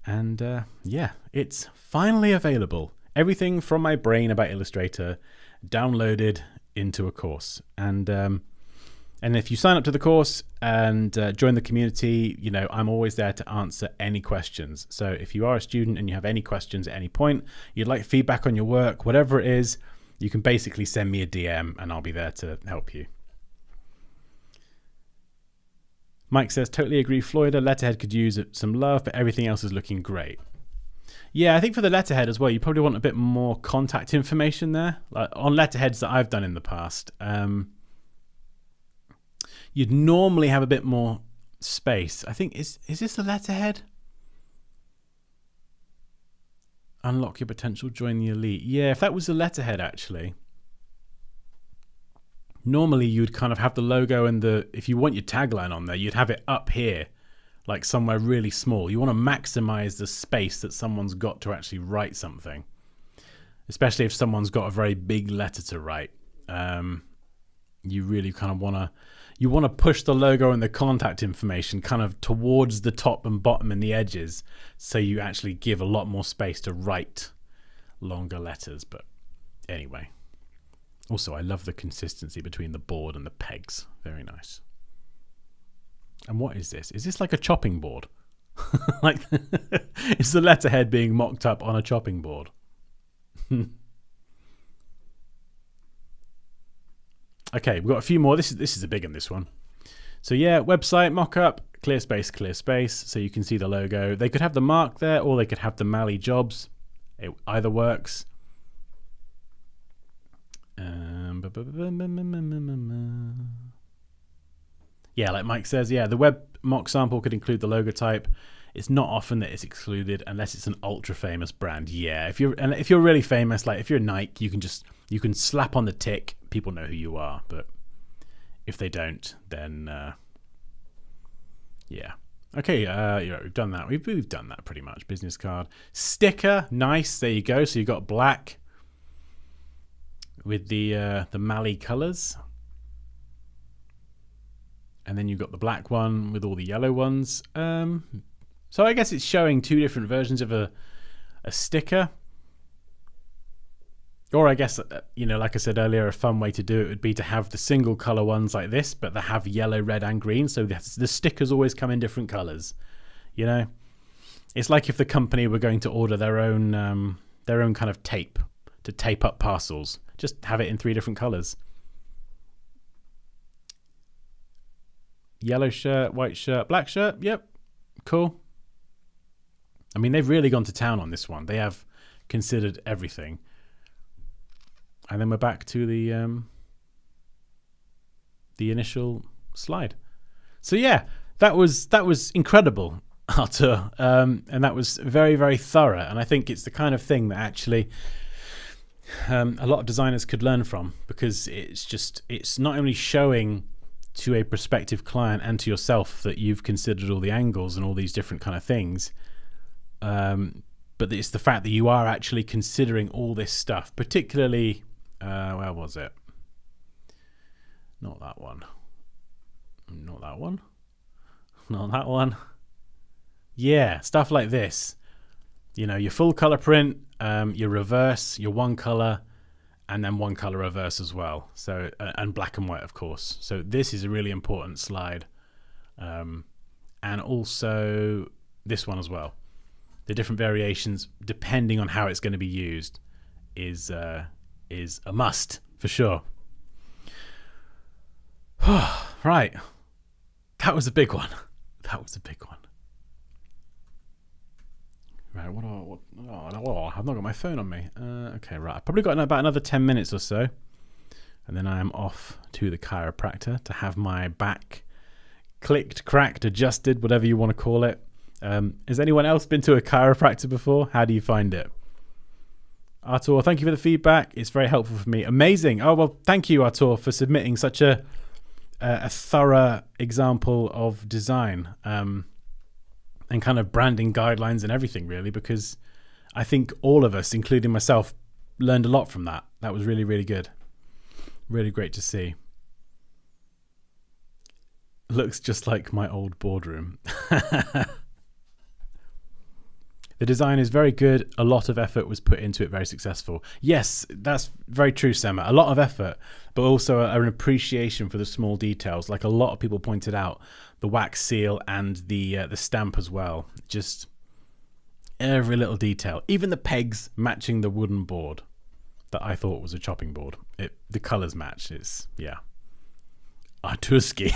And yeah, it's finally available. Everything from my brain about Illustrator downloaded into a course. And if you sign up to the course and join the community, you know, I'm always there to answer any questions. So if you are a student and you have any questions at any point, you'd like feedback on your work, whatever it is, you can basically send me a DM and I'll be there to help you. Mike says, totally agree, Floyda. Letterhead could use some love, but everything else is looking great. Yeah, I think for the letterhead as well, you probably want a bit more contact information there. Like on letterheads that I've done in the past, you'd normally have a bit more space. I think, is this the letterhead? Unlock your potential, join the elite. Yeah, if that was the letterhead, actually. Normally you'd kind of have the logo and if you want your tagline on there, you'd have it up here, like somewhere really small. You want to maximize the space that someone's got to actually write something, especially if someone's got a very big letter to write. You really kind of want to push the logo and the contact information kind of towards the top and bottom and the edges, so you actually give a lot more space to write longer letters. But anyway, also I love the consistency between the board and the pegs. Very nice. And what is this? Is this like a chopping board? Like, is the letterhead being mocked up on a chopping board? Okay, we've got a few more. This is a big one, this one. So yeah, website, mock-up, clear space. So you can see the logo. They could have the mark there, or they could have the Mali Jobs. It either works. Yeah, like Mike says, yeah, the web mock sample could include the logo type. It's not often that it's excluded unless it's an ultra famous brand. Yeah, if you're really famous, like if you're Nike, you can slap on the tick. People know who you are. But if they don't, then yeah. Okay, yeah, we've done that. We've done that pretty much. Business card, sticker, nice. There you go. So you got black with the Mali colors. And then you've got the black one with all the yellow ones. So I guess it's showing two different versions of a sticker. Or I guess, like I said earlier, a fun way to do it would be to have the single color ones like this, but they have yellow, red, and green. So the stickers always come in different colors. It's like if the company were going to order their own kind of tape to tape up parcels. Just have it in 3 different colors. Yellow shirt, white shirt, black shirt. Yep, cool. I mean, they've really gone to town on this one. They have considered everything. And then we're back to the initial slide. So yeah, that was incredible, Artur, and that was very, very thorough. And I think it's the kind of thing that actually a lot of designers could learn from, because it's not only showing to a prospective client and to yourself that you've considered all the angles and all these different kind of things, but it's the fact that you are actually considering all this stuff, particularly where was it? Not that one. Not that one. Not that one. Yeah, stuff like this. Your full color print, your reverse, your one color, and then one color reverse as well. So and black and white, of course. So this is a really important slide, and also this one as well. The different variations, depending on how it's going to be used, is a must for sure. Right, that was a big one. That was a big one. Right, I've not got my phone on me. Okay, right. I've probably got about another 10 minutes or so. And then I am off to the chiropractor to have my back clicked, cracked, adjusted, whatever you want to call it. Has anyone else been to a chiropractor before? How do you find it? Artur, thank you for the feedback. It's very helpful for me. Amazing. Oh, well, thank you, Artur, for submitting such a thorough example of design. And kind of branding guidelines and everything, really, because I think all of us, including myself, learned a lot from that. That was really, really good. Really great to see. Looks just like my old boardroom. The design is very good. A lot of effort was put into it, very successful. Yes, that's very true, Sema. A lot of effort, but also an appreciation for the small details. Like a lot of people pointed out, the wax seal and the stamp as well. Just every little detail. Even the pegs matching the wooden board. that I thought was a chopping board. The colors match. It's, yeah. Dansky.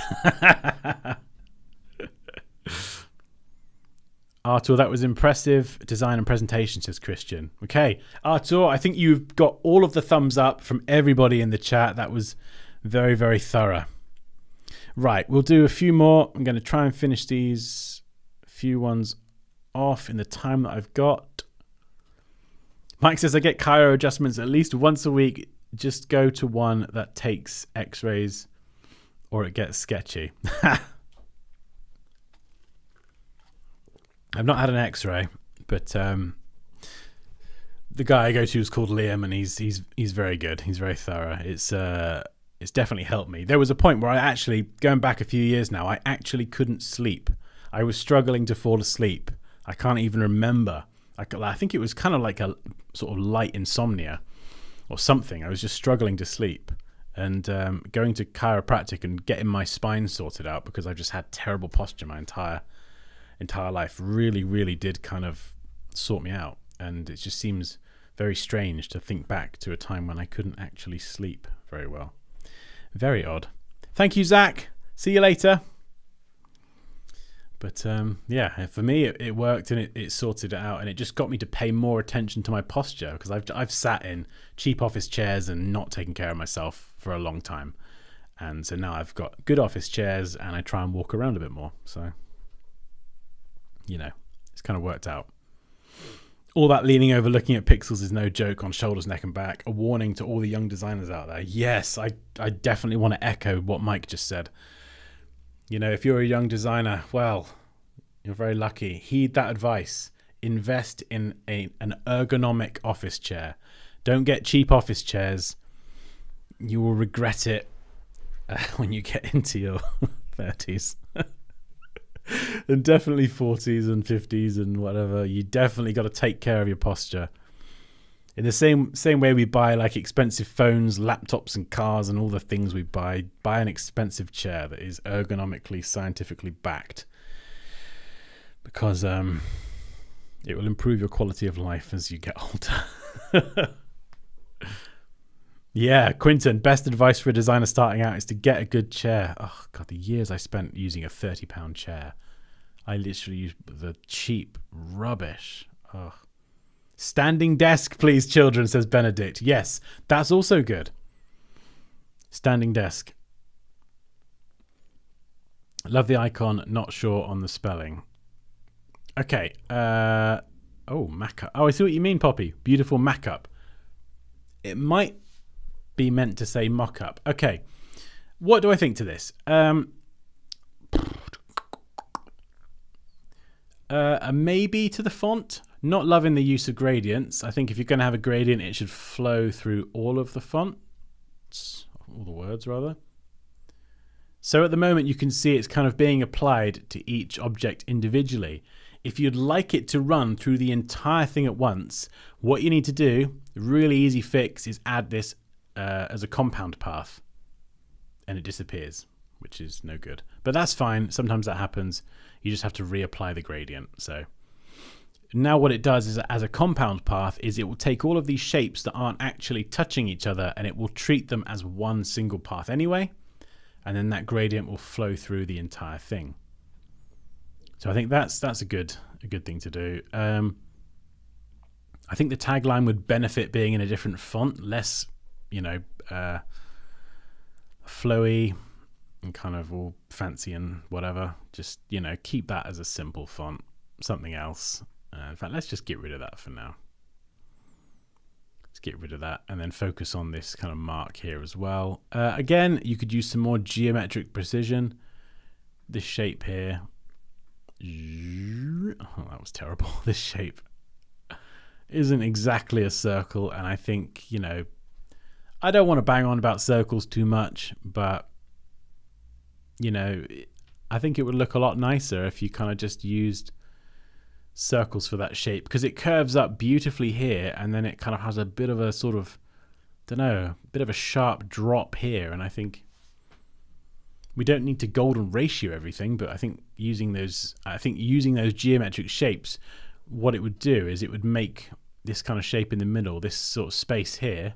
Artur, that was impressive design and presentation, says Christian. Okay, Artur, I think you've got all of the thumbs up from everybody in the chat. That was very, very thorough. Right, we'll do a few more. I'm going to try and finish these few ones off in the time that I've got. Mike says, I get Cairo adjustments at least once a week. Just go to one that takes x-rays or it gets sketchy. I've not had an x-ray, but the guy I go to is called Liam, and he's very good. He's very thorough. It's definitely helped me. There was a point where I actually, going back a few years now, I actually couldn't sleep. I was struggling to fall asleep. I can't even remember. I think it was kind of like a sort of light insomnia or something. I was just struggling to sleep. And going to chiropractic and getting my spine sorted out, because I've just had terrible posture my entire life, really, really did kind of sort me out. And it just seems very strange to think back to a time when I couldn't actually sleep very well. Very odd. Thank you, Zach. See you later. But yeah, for me, it worked, and it sorted it out, and it just got me to pay more attention to my posture, because I've sat in cheap office chairs and not taken care of myself for a long time. And so now I've got good office chairs, and I try and walk around a bit more. So, you know, it's kind of worked out. All that leaning over looking at pixels is no joke on shoulders, neck and back. A warning to all the young designers out there. Yes, I definitely want to echo what Mike just said. You know, if you're a young designer, well, you're very lucky. Heed that advice. Invest in an ergonomic office chair. Don't get cheap office chairs. You will regret it when you get into your 30s. And definitely 40s and 50s and whatever. You definitely got to take care of your posture. In the same way we buy like expensive phones, laptops and cars and all the things we buy an expensive chair that is ergonomically, scientifically backed. Because it will improve your quality of life as you get older. Yeah, Quinton, best advice for a designer starting out is to get a good chair. Oh, God, the years I spent using a £30 chair. I literally used the cheap rubbish. Oh. Standing desk, please, children, says Benedict. Yes, that's also good. Standing desk. Love the icon, not sure on the spelling. Okay. Oh, Mac-up. Oh, I see what you mean, Poppy. Beautiful Mac-up. It might be meant to say mock-up. Okay. What do I think to this? A maybe to the font. Not loving the use of gradients. I think if you're going to have a gradient, it should flow through all of the fonts. All the words, rather. So at the moment, you can see it's kind of being applied to each object individually. If you'd like it to run through the entire thing at once, what you need to do, really easy fix, is add this as a compound path. And it disappears, which is no good. But that's fine. Sometimes that happens. You just have to reapply the gradient. So now what it does is, as a compound path, is it will take all of these shapes that aren't actually touching each other, and it will treat them as one single path anyway. And then that gradient will flow through the entire thing. So I think that's a good thing to do. I think the tagline would benefit being in a different font, less, flowy and kind of all fancy and whatever. Just, keep that as a simple font. Something else. In fact, let's just get rid of that for now. Let's get rid of that and then focus on this kind of mark here as well. Again, you could use some more geometric precision. This shape here. Oh, that was terrible. This shape isn't exactly a circle, and I think, I don't want to bang on about circles too much, but, I think it would look a lot nicer if you kind of just used circles for that shape, because it curves up beautifully here, and then it kind of has a bit of a sort of, bit of a sharp drop here, and I think we don't need to golden ratio everything, but I think using those geometric shapes, what it would do is it would make this kind of shape in the middle, this sort of space here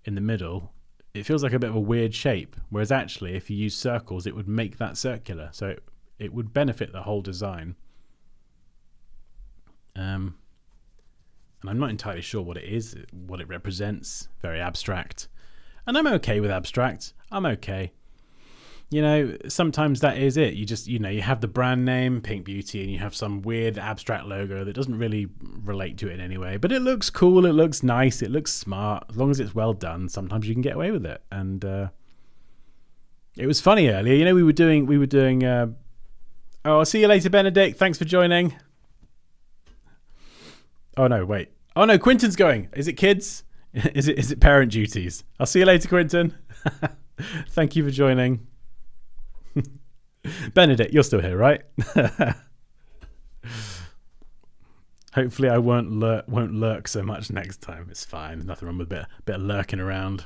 in the middle, it feels like a bit of a weird shape. Whereas actually, if you use circles, it would make that circular. So it would benefit the whole design. And I'm not entirely sure what it is, what it represents. Very abstract. And I'm okay with abstract. I'm okay. You know, sometimes that is it. You just, you know, you have the brand name, Pink Beauty, and you have some weird abstract logo that doesn't really relate to it in any way. But it looks cool, it looks nice, it looks smart. As long as it's well done, sometimes you can get away with it. And it was funny earlier. You know, we were doing oh, I'll see you later, Benedict. Thanks for joining. Oh, no, wait. Oh, no, Quinton's going. Is it kids? Is it parent duties? I'll see you later, Quinton. Thank you for joining. Benedict, you're still here, right? Hopefully I won't lurk so much next time. It's fine. Nothing wrong with a bit of lurking around.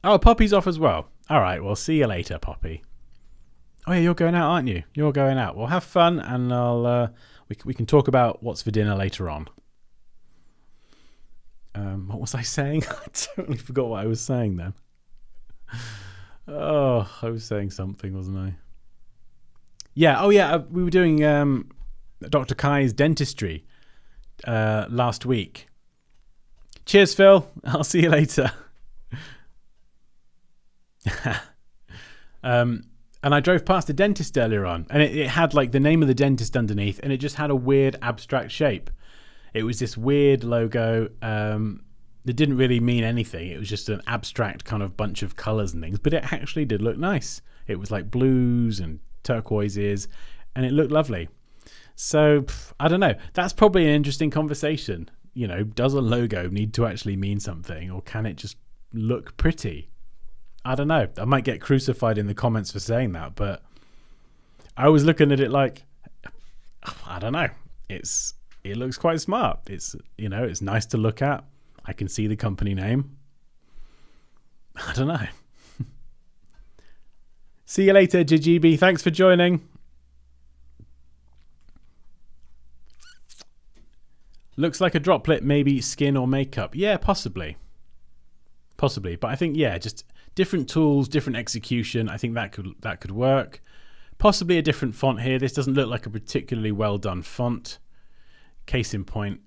Oh, Poppy's off as well. All right, well, see you later, Poppy. Oh, yeah, you're going out, aren't you? You're going out. Well, have fun, and I'll we can talk about what's for dinner later on. What was I saying? I totally forgot what I was saying then. Oh, I was saying something, wasn't I? Yeah, oh yeah, we were doing Dr. Kai's dentistry last week. Cheers, Phil. I'll see you later. And I drove past a dentist earlier on, and it had like the name of the dentist underneath, and it just had a weird abstract shape. It was this weird logo that didn't really mean anything. It was just an abstract kind of bunch of colours and things, but it actually did look nice. It was like blues and turquoises, and it looked lovely. So, I don't know. That's probably an interesting conversation. You know, does a logo need to actually mean something, or can it just look pretty? I don't know. I might get crucified in the comments for saying that, but I was looking at it like, I don't know. It looks quite smart. It's, you know, it's nice to look at. I can see the company name. I don't know. See you later, JGB. Thanks for joining. Looks like a droplet, maybe skin or makeup. Yeah, possibly. Possibly. But I think, yeah, just different tools, different execution. I think that could work. Possibly a different font here. This doesn't look like a particularly well done font. Case in point,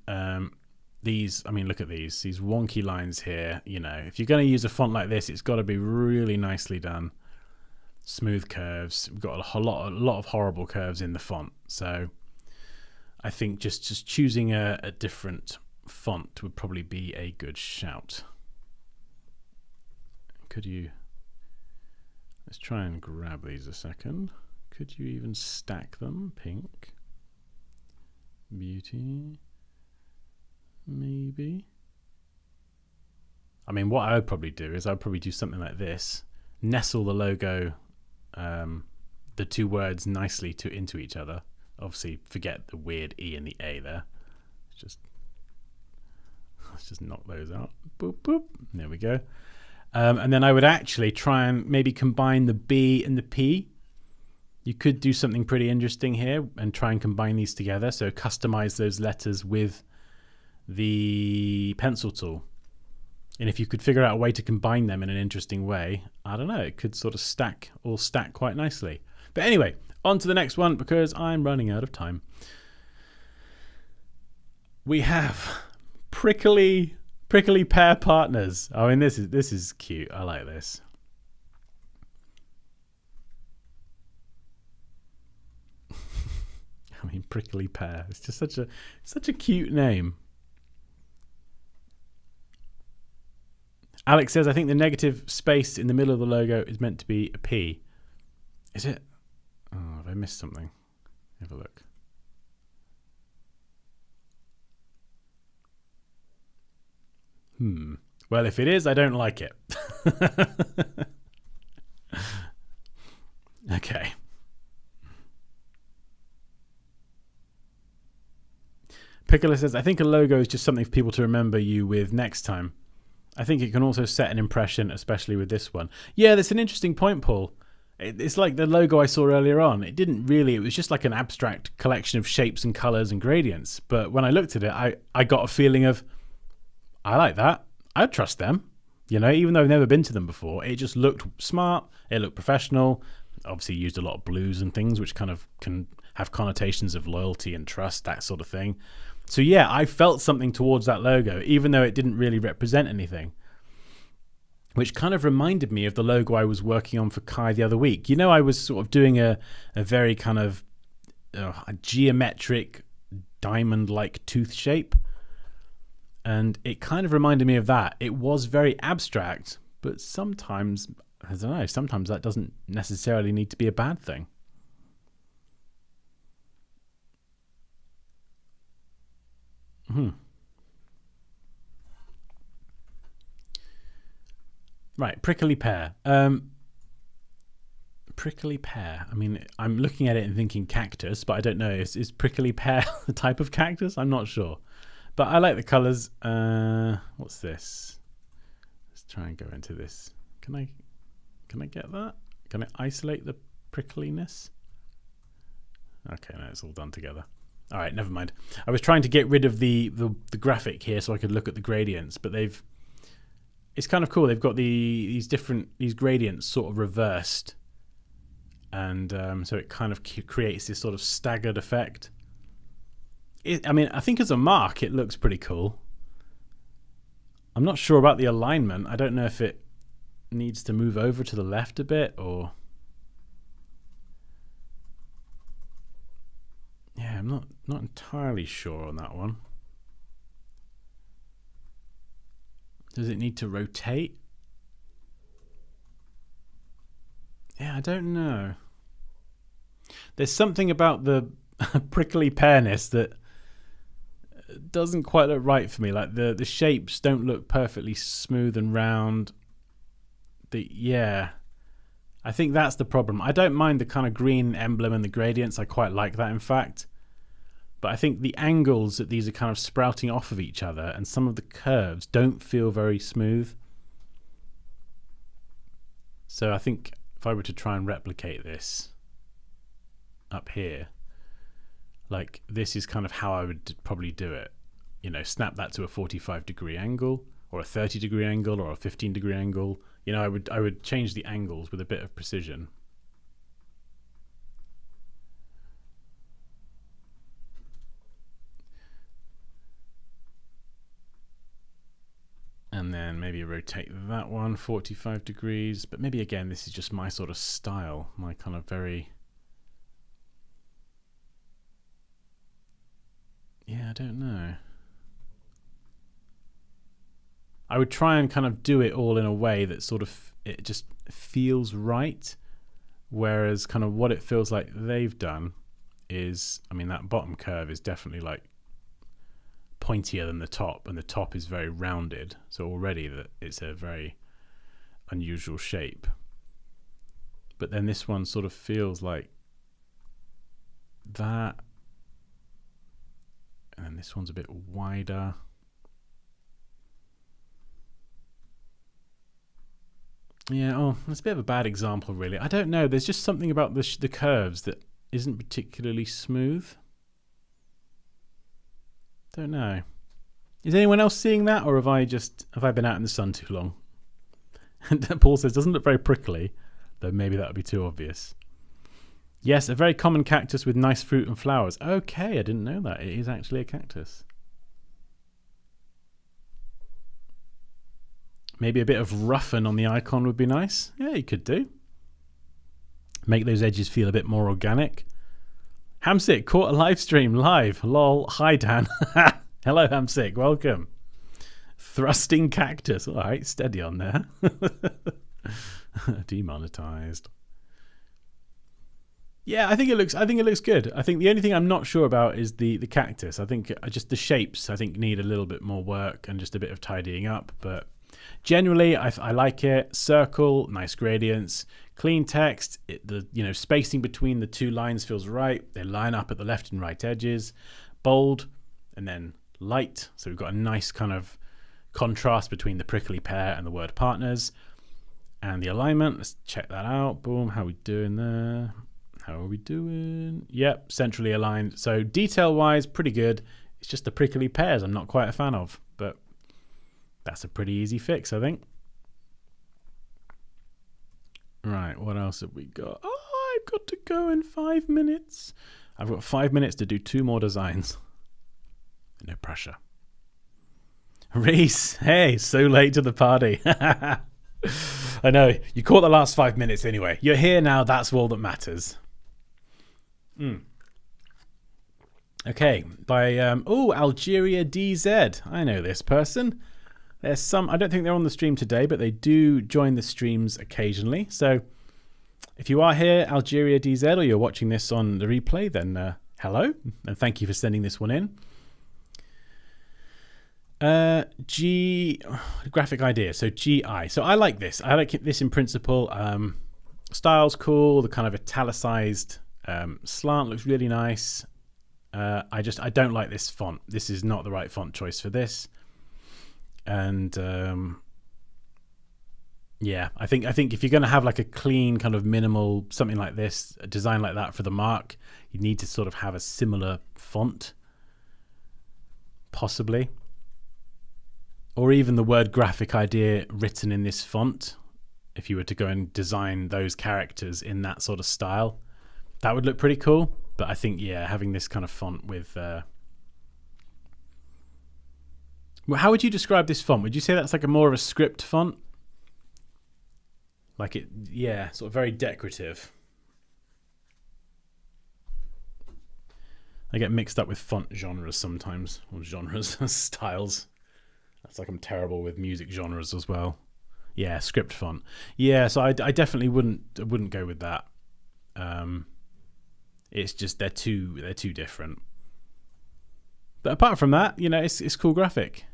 these, I mean, look at these wonky lines here. You know, if you're going to use a font like this, it's got to be really nicely done. Smooth curves. We've got a lot of horrible curves in the font. So I think just choosing a different font would probably be a good shout. Could you, let's try and grab these a second. Could you even stack them? Pink. Beauty. Maybe. I mean, what I would probably do is I'd probably do something like this. Nestle the logo, the two words nicely into each other. Obviously, forget the weird E and the A there. Let's just knock those out. Boop, boop. There we go. And then I would actually try and maybe combine the B and the P. You could do something pretty interesting here and try and combine these together. So customize those letters with the pencil tool. And if you could figure out a way to combine them in an interesting way, I don't know, it could sort of stack quite nicely. But anyway, on to the next one because I'm running out of time. We have prickly pear partners. I mean, this is cute. I like this. I mean, prickly pear. It's just such a cute name. Alex says, I think the negative space in the middle of the logo is meant to be a P. Is it? Oh, have I missed something? Have a look. Well, if it is, I don't like it. Okay. Piccolo says, I think a logo is just something for people to remember you with next time. I think it can also set an impression, especially with this one. Yeah, that's an interesting point, Paul. It's like the logo I saw earlier on. It was just like an abstract collection of shapes and colors and gradients. But when I looked at it, I got a feeling of, I like that. I'd trust them. You know, even though I've never been to them before, it just looked smart. It looked professional. Obviously used a lot of blues and things, which kind of can have connotations of loyalty and trust, that sort of thing. So yeah, I felt something towards that logo, even though it didn't really represent anything. Which kind of reminded me of the logo I was working on for Kai the other week. You know, I was sort of doing a very kind of a geometric diamond-like tooth shape. And it kind of reminded me of that. It was very abstract, but sometimes, I don't know, sometimes that doesn't necessarily need to be a bad thing. Right, prickly pear. Prickly pear. I mean, I'm looking at it and thinking cactus, but I don't know. Is prickly pear the type of cactus? I'm not sure. But I like the colours. What's this? Let's try and go into this. Can I get that? Can I isolate the prickliness? Okay, no, it's all done together. All right, never mind. I was trying to get rid of the graphic here so I could look at the gradients, but it's kind of cool. They've got these gradients sort of reversed, and so it kind of creates this sort of staggered effect. I mean, I think as a mark, it looks pretty cool. I'm not sure about the alignment. I don't know if it needs to move over to the left a bit or... Yeah, I'm not entirely sure on that one. Does it need to rotate? Yeah, I don't know. There's something about the prickly pearness that doesn't quite look right for me. Like the shapes don't look perfectly smooth and round. I think that's the problem. I don't mind the kind of green emblem and the gradients. I quite like that, in fact. But I think the angles that these are kind of sprouting off of each other and some of the curves don't feel very smooth. So I think if I were to try and replicate this up here, like this is kind of how I would probably do it. You know, snap that to a 45-degree angle or a 30-degree angle or a 15-degree angle. You know, I would change the angles with a bit of precision. And then maybe rotate that one 45 degrees. But maybe again, this is just my sort of style, my kind of very... Yeah, I don't know. I would try and kind of do it all in a way that sort of, it just feels right. Whereas kind of what it feels like they've done is, I mean, that bottom curve is definitely like pointier than the top, and the top is very rounded. So already that it's a very unusual shape. But then this one sort of feels like that. And then this one's a bit wider. Yeah, oh, that's a bit of a bad example, really. I don't know. There's just something about the curves that isn't particularly smooth. Don't know. Is anyone else seeing that, or have I been out in the sun too long? And Paul says, doesn't look very prickly, though maybe that would be too obvious. Yes, a very common cactus with nice fruit and flowers. Okay, I didn't know that. It is actually a cactus. Maybe a bit of roughen on the icon would be nice. Yeah, you could do. Make those edges feel a bit more organic. Hamsick caught a live stream live. Lol. Hi, Dan. Hello, Hamsick. Welcome. Thrusting cactus. All right, steady on there. Demonetized. Yeah, I think it looks good. I think the only thing I'm not sure about is the cactus. I think just the shapes I think need a little bit more work and just a bit of tidying up, but generally I like it. Circle, nice gradients, clean text, the spacing between the two lines feels right. They line up at the left and right edges. Bold and then light. So we've got a nice kind of contrast between the prickly pear and the word partners. And the alignment, let's check that out. Boom, how are we doing there? How are we doing? Yep, centrally aligned. So detail-wise, pretty good. It's just the prickly pears I'm not quite a fan of, but that's a pretty easy fix, I think. Right, what else have we got? Oh, I've got to go in 5 minutes. I've got 5 minutes to do 2 more designs. No pressure. Reese, hey, so late to the party. I know, you caught the last 5 minutes anyway. You're here now, that's all that matters. Okay, by Algeria DZ. I know this person. There's some, I don't think they're on the stream today, but they do join the streams occasionally. So if you are here, Algeria DZ, or you're watching this on the replay, then hello, and thank you for sending this one in. Graphic idea, so GI. So I like this. I like this in principle. Style's cool. The kind of italicized slant looks really nice. I don't like this font. This is not the right font choice for this. And yeah, I think if you're going to have like a clean kind of minimal something like this, a design like that for the mark, you need to sort of have a similar font, possibly, or even the word graphic idea written in this font. If you were to go and design those characters in that sort of style, that would look pretty cool. But I think, yeah, having this kind of font with well, how would you describe this font? Would you say that's like a more of a script font? Like it, yeah, sort of very decorative. I get mixed up with font genres sometimes, or genres, styles. That's like I'm terrible with music genres as well. Yeah, script font. Yeah, so I definitely wouldn't go with that. It's just they're too different. But apart from that, you know, it's cool graphic.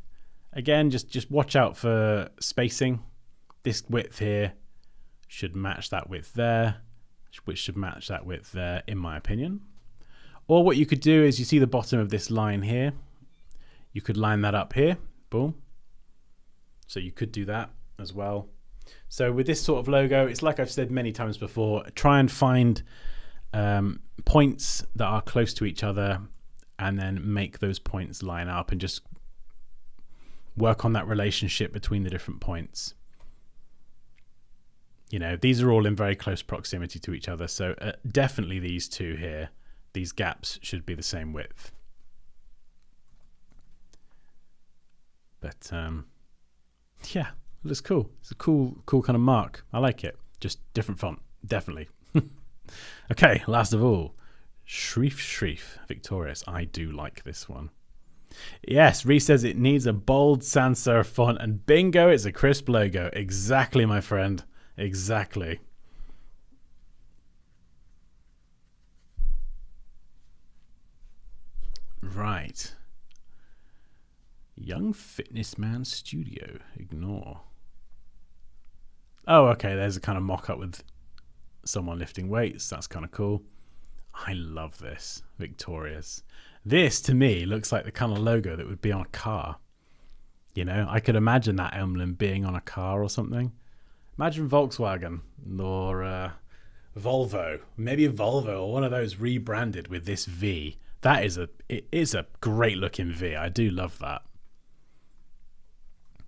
Again, just watch out for spacing. This width here should match that width there, which should match that width there, in my opinion. Or what you could do is, you see the bottom of this line here. You could line that up here. Boom. So you could do that as well. So with this sort of logo, it's like I've said many times before, try and find points that are close to each other and then make those points line up and just work on that relationship between the different points. You know, these are all in very close proximity to each other. So definitely these two here, these gaps should be the same width. But yeah, it looks cool. It's a cool kind of mark. I like it. Just different font, definitely. Okay, last of all, Shreef, victorious. I do like this one. Yes, Reese says it needs a bold sans serif font, and bingo, it's a crisp logo. Exactly, my friend. Exactly. Right. Young Fitness Man Studio. Ignore. Oh, okay. There's a kind of mock-up with someone lifting weights. That's kind of cool. I love this. Victorious. This, to me, looks like the kind of logo that would be on a car. You know, I could imagine that emblem being on a car or something. Imagine Volkswagen or Volvo. Maybe a Volvo or one of those rebranded with this V. It is a great looking V. I do love that.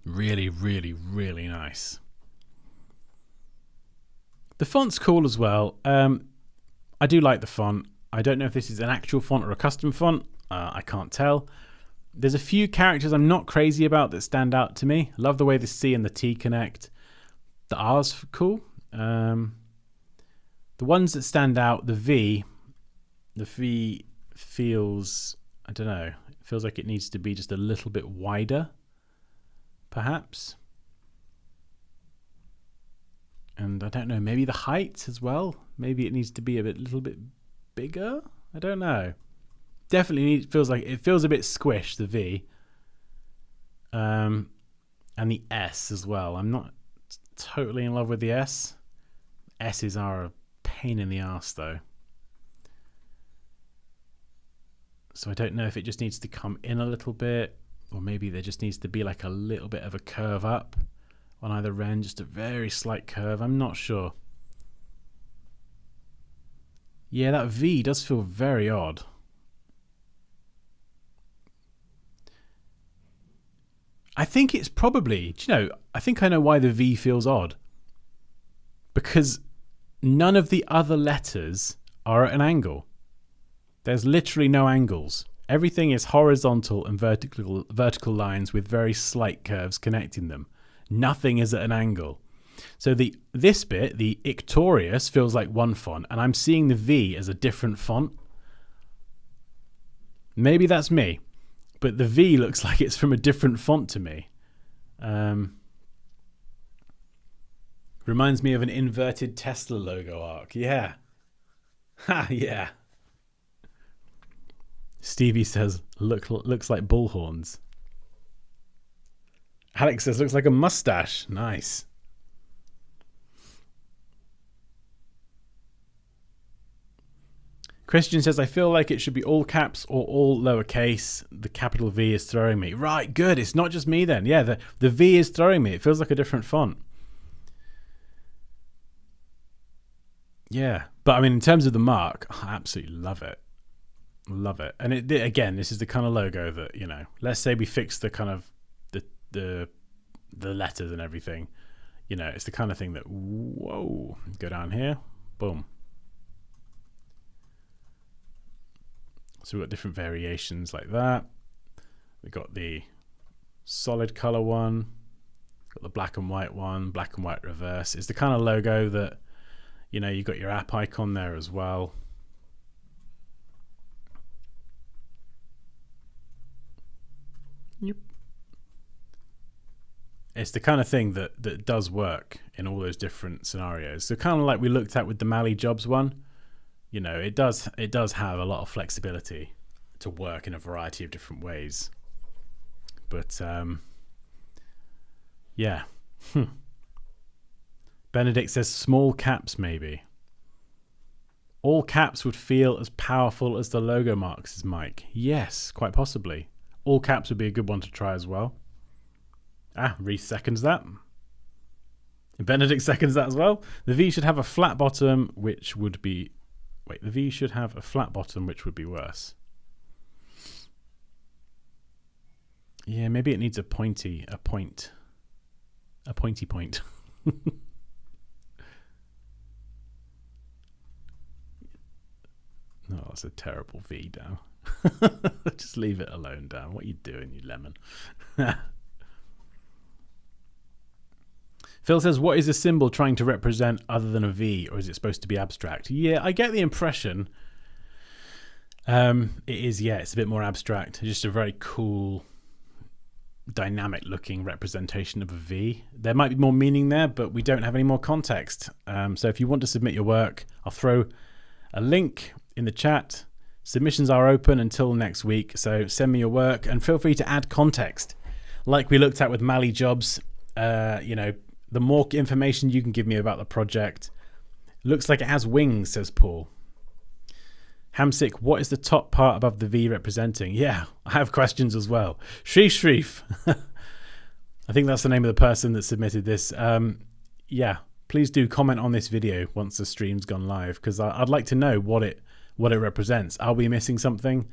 Really, really, really nice. The font's cool as well. I do like the font. I don't know if this is an actual font or a custom font. I can't tell. There's a few characters I'm not crazy about that stand out to me. I love the way the C and the T connect. The R's cool. The ones that stand out, the V feels, I don't know, it feels like it needs to be just a little bit wider, perhaps. And I don't know, maybe the height as well. Maybe it needs to be a little bit bigger. I don't know. Definitely feels like it feels a bit squished, the V. And the S as well. I'm not totally in love with the S. S's are a pain in the arse though. So I don't know if it just needs to come in a little bit, or maybe there just needs to be like a little bit of a curve up, on either end, just a very slight curve. I'm not sure. Yeah, that V does feel very odd. I think it's probably, do you know, I think I know why the V feels odd. Because none of the other letters are at an angle. There's literally no angles. Everything is horizontal and vertical lines with very slight curves connecting them. Nothing is at an angle. So this bit, the Ictorious, feels like one font, and I'm seeing the V as a different font. Maybe that's me, but the V looks like it's from a different font to me. Reminds me of an inverted Tesla logo arc. Yeah. Ha, yeah. Stevie says, looks like bullhorns. Alex says, looks like a mustache. Nice. Christian says, I feel like it should be all caps or all lowercase. The capital V is throwing me. Right, good. It's not just me then. Yeah, the V is throwing me. It feels like a different font. Yeah. But I mean, in terms of the mark, I absolutely love it. Love it. And again, this is the kind of logo that, you know, let's say we fix the kind of the letters and everything. You know, it's the kind of thing that, whoa, go down here. Boom. So we've got different variations like that. We've got the solid color one, got the black and white one, black and white reverse. It's the kind of logo that, you know, you've got your app icon there as well. Yep. It's the kind of thing that does work in all those different scenarios. So kind of like we looked at with the Mali Jobs one. You know, it does have a lot of flexibility to work in a variety of different ways. But yeah. Benedict says small caps maybe. All caps would feel as powerful as the logo marks, says Mike. Yes, quite possibly. All caps would be a good one to try as well. Reese seconds that. Benedict seconds that as well. The V should have a flat bottom, which would be... Wait, the V should have a flat bottom, which would be worse. Yeah, maybe it needs a pointy point. No, that's a terrible V, Dan. Just leave it alone, Dan. What are you doing, you lemon? Phil says, what is a symbol trying to represent other than a V, or is it supposed to be abstract? Yeah, I get the impression it is, yeah, it's a bit more abstract. Just a very cool, dynamic looking representation of a V. There might be more meaning there, but we don't have any more context. So if you want to submit your work, I'll throw a link in the chat. Submissions are open until next week, so send me your work and feel free to add context. Like we looked at with Mali Jobs, you know, the more information you can give me about the project. Looks like it has wings, says Paul. Hamsick, what is the top part above the V representing? Yeah, I have questions as well. Shreef. I think that's the name of the person that submitted this. Yeah, please do comment on this video once the stream's gone live, because I'd like to know what it represents. Are we missing something?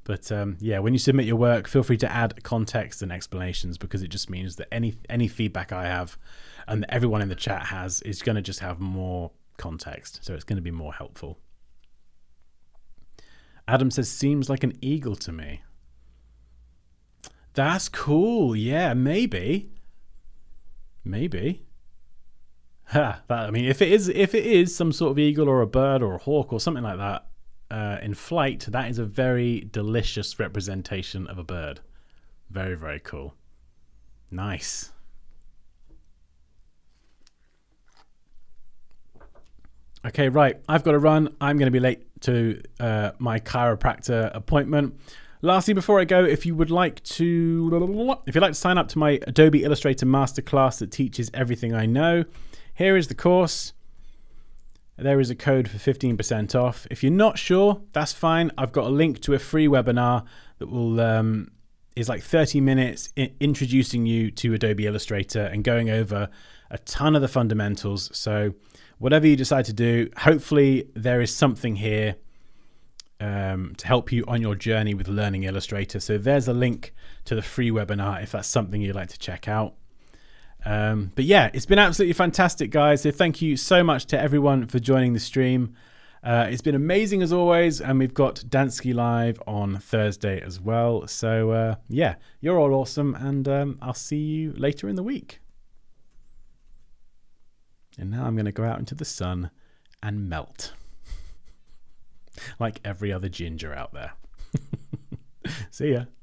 But yeah, when you submit your work, feel free to add context and explanations, because it just means that any feedback I have and that everyone in the chat has is going to just have more context. So it's going to be more helpful. Adam says, seems like an eagle to me. That's cool. Yeah, maybe. Ha, I mean, if it is some sort of eagle or a bird or a hawk or something like that in flight, that is a very delicious representation of a bird. Very, very cool. Nice. Okay, right. I've got to run. I'm going to be late to my chiropractor appointment. Lastly, before I go, if you'd like to sign up to my Adobe Illustrator Masterclass that teaches everything I know, here is the course. There is a code for 15% off. If you're not sure, that's fine. I've got a link to a free webinar that will is like 30 minutes introducing you to Adobe Illustrator and going over a ton of the fundamentals. So whatever you decide to do, hopefully there is something here to help you on your journey with learning Illustrator. So there's a link to the free webinar if that's something you'd like to check out. But yeah, it's been absolutely fantastic, guys. So thank you so much to everyone for joining the stream. It's been amazing as always, and we've got Dansky live on Thursday as well. So yeah, you're all awesome, and I'll see you later in the week. And now I'm going to go out into the sun and melt like every other ginger out there. See ya.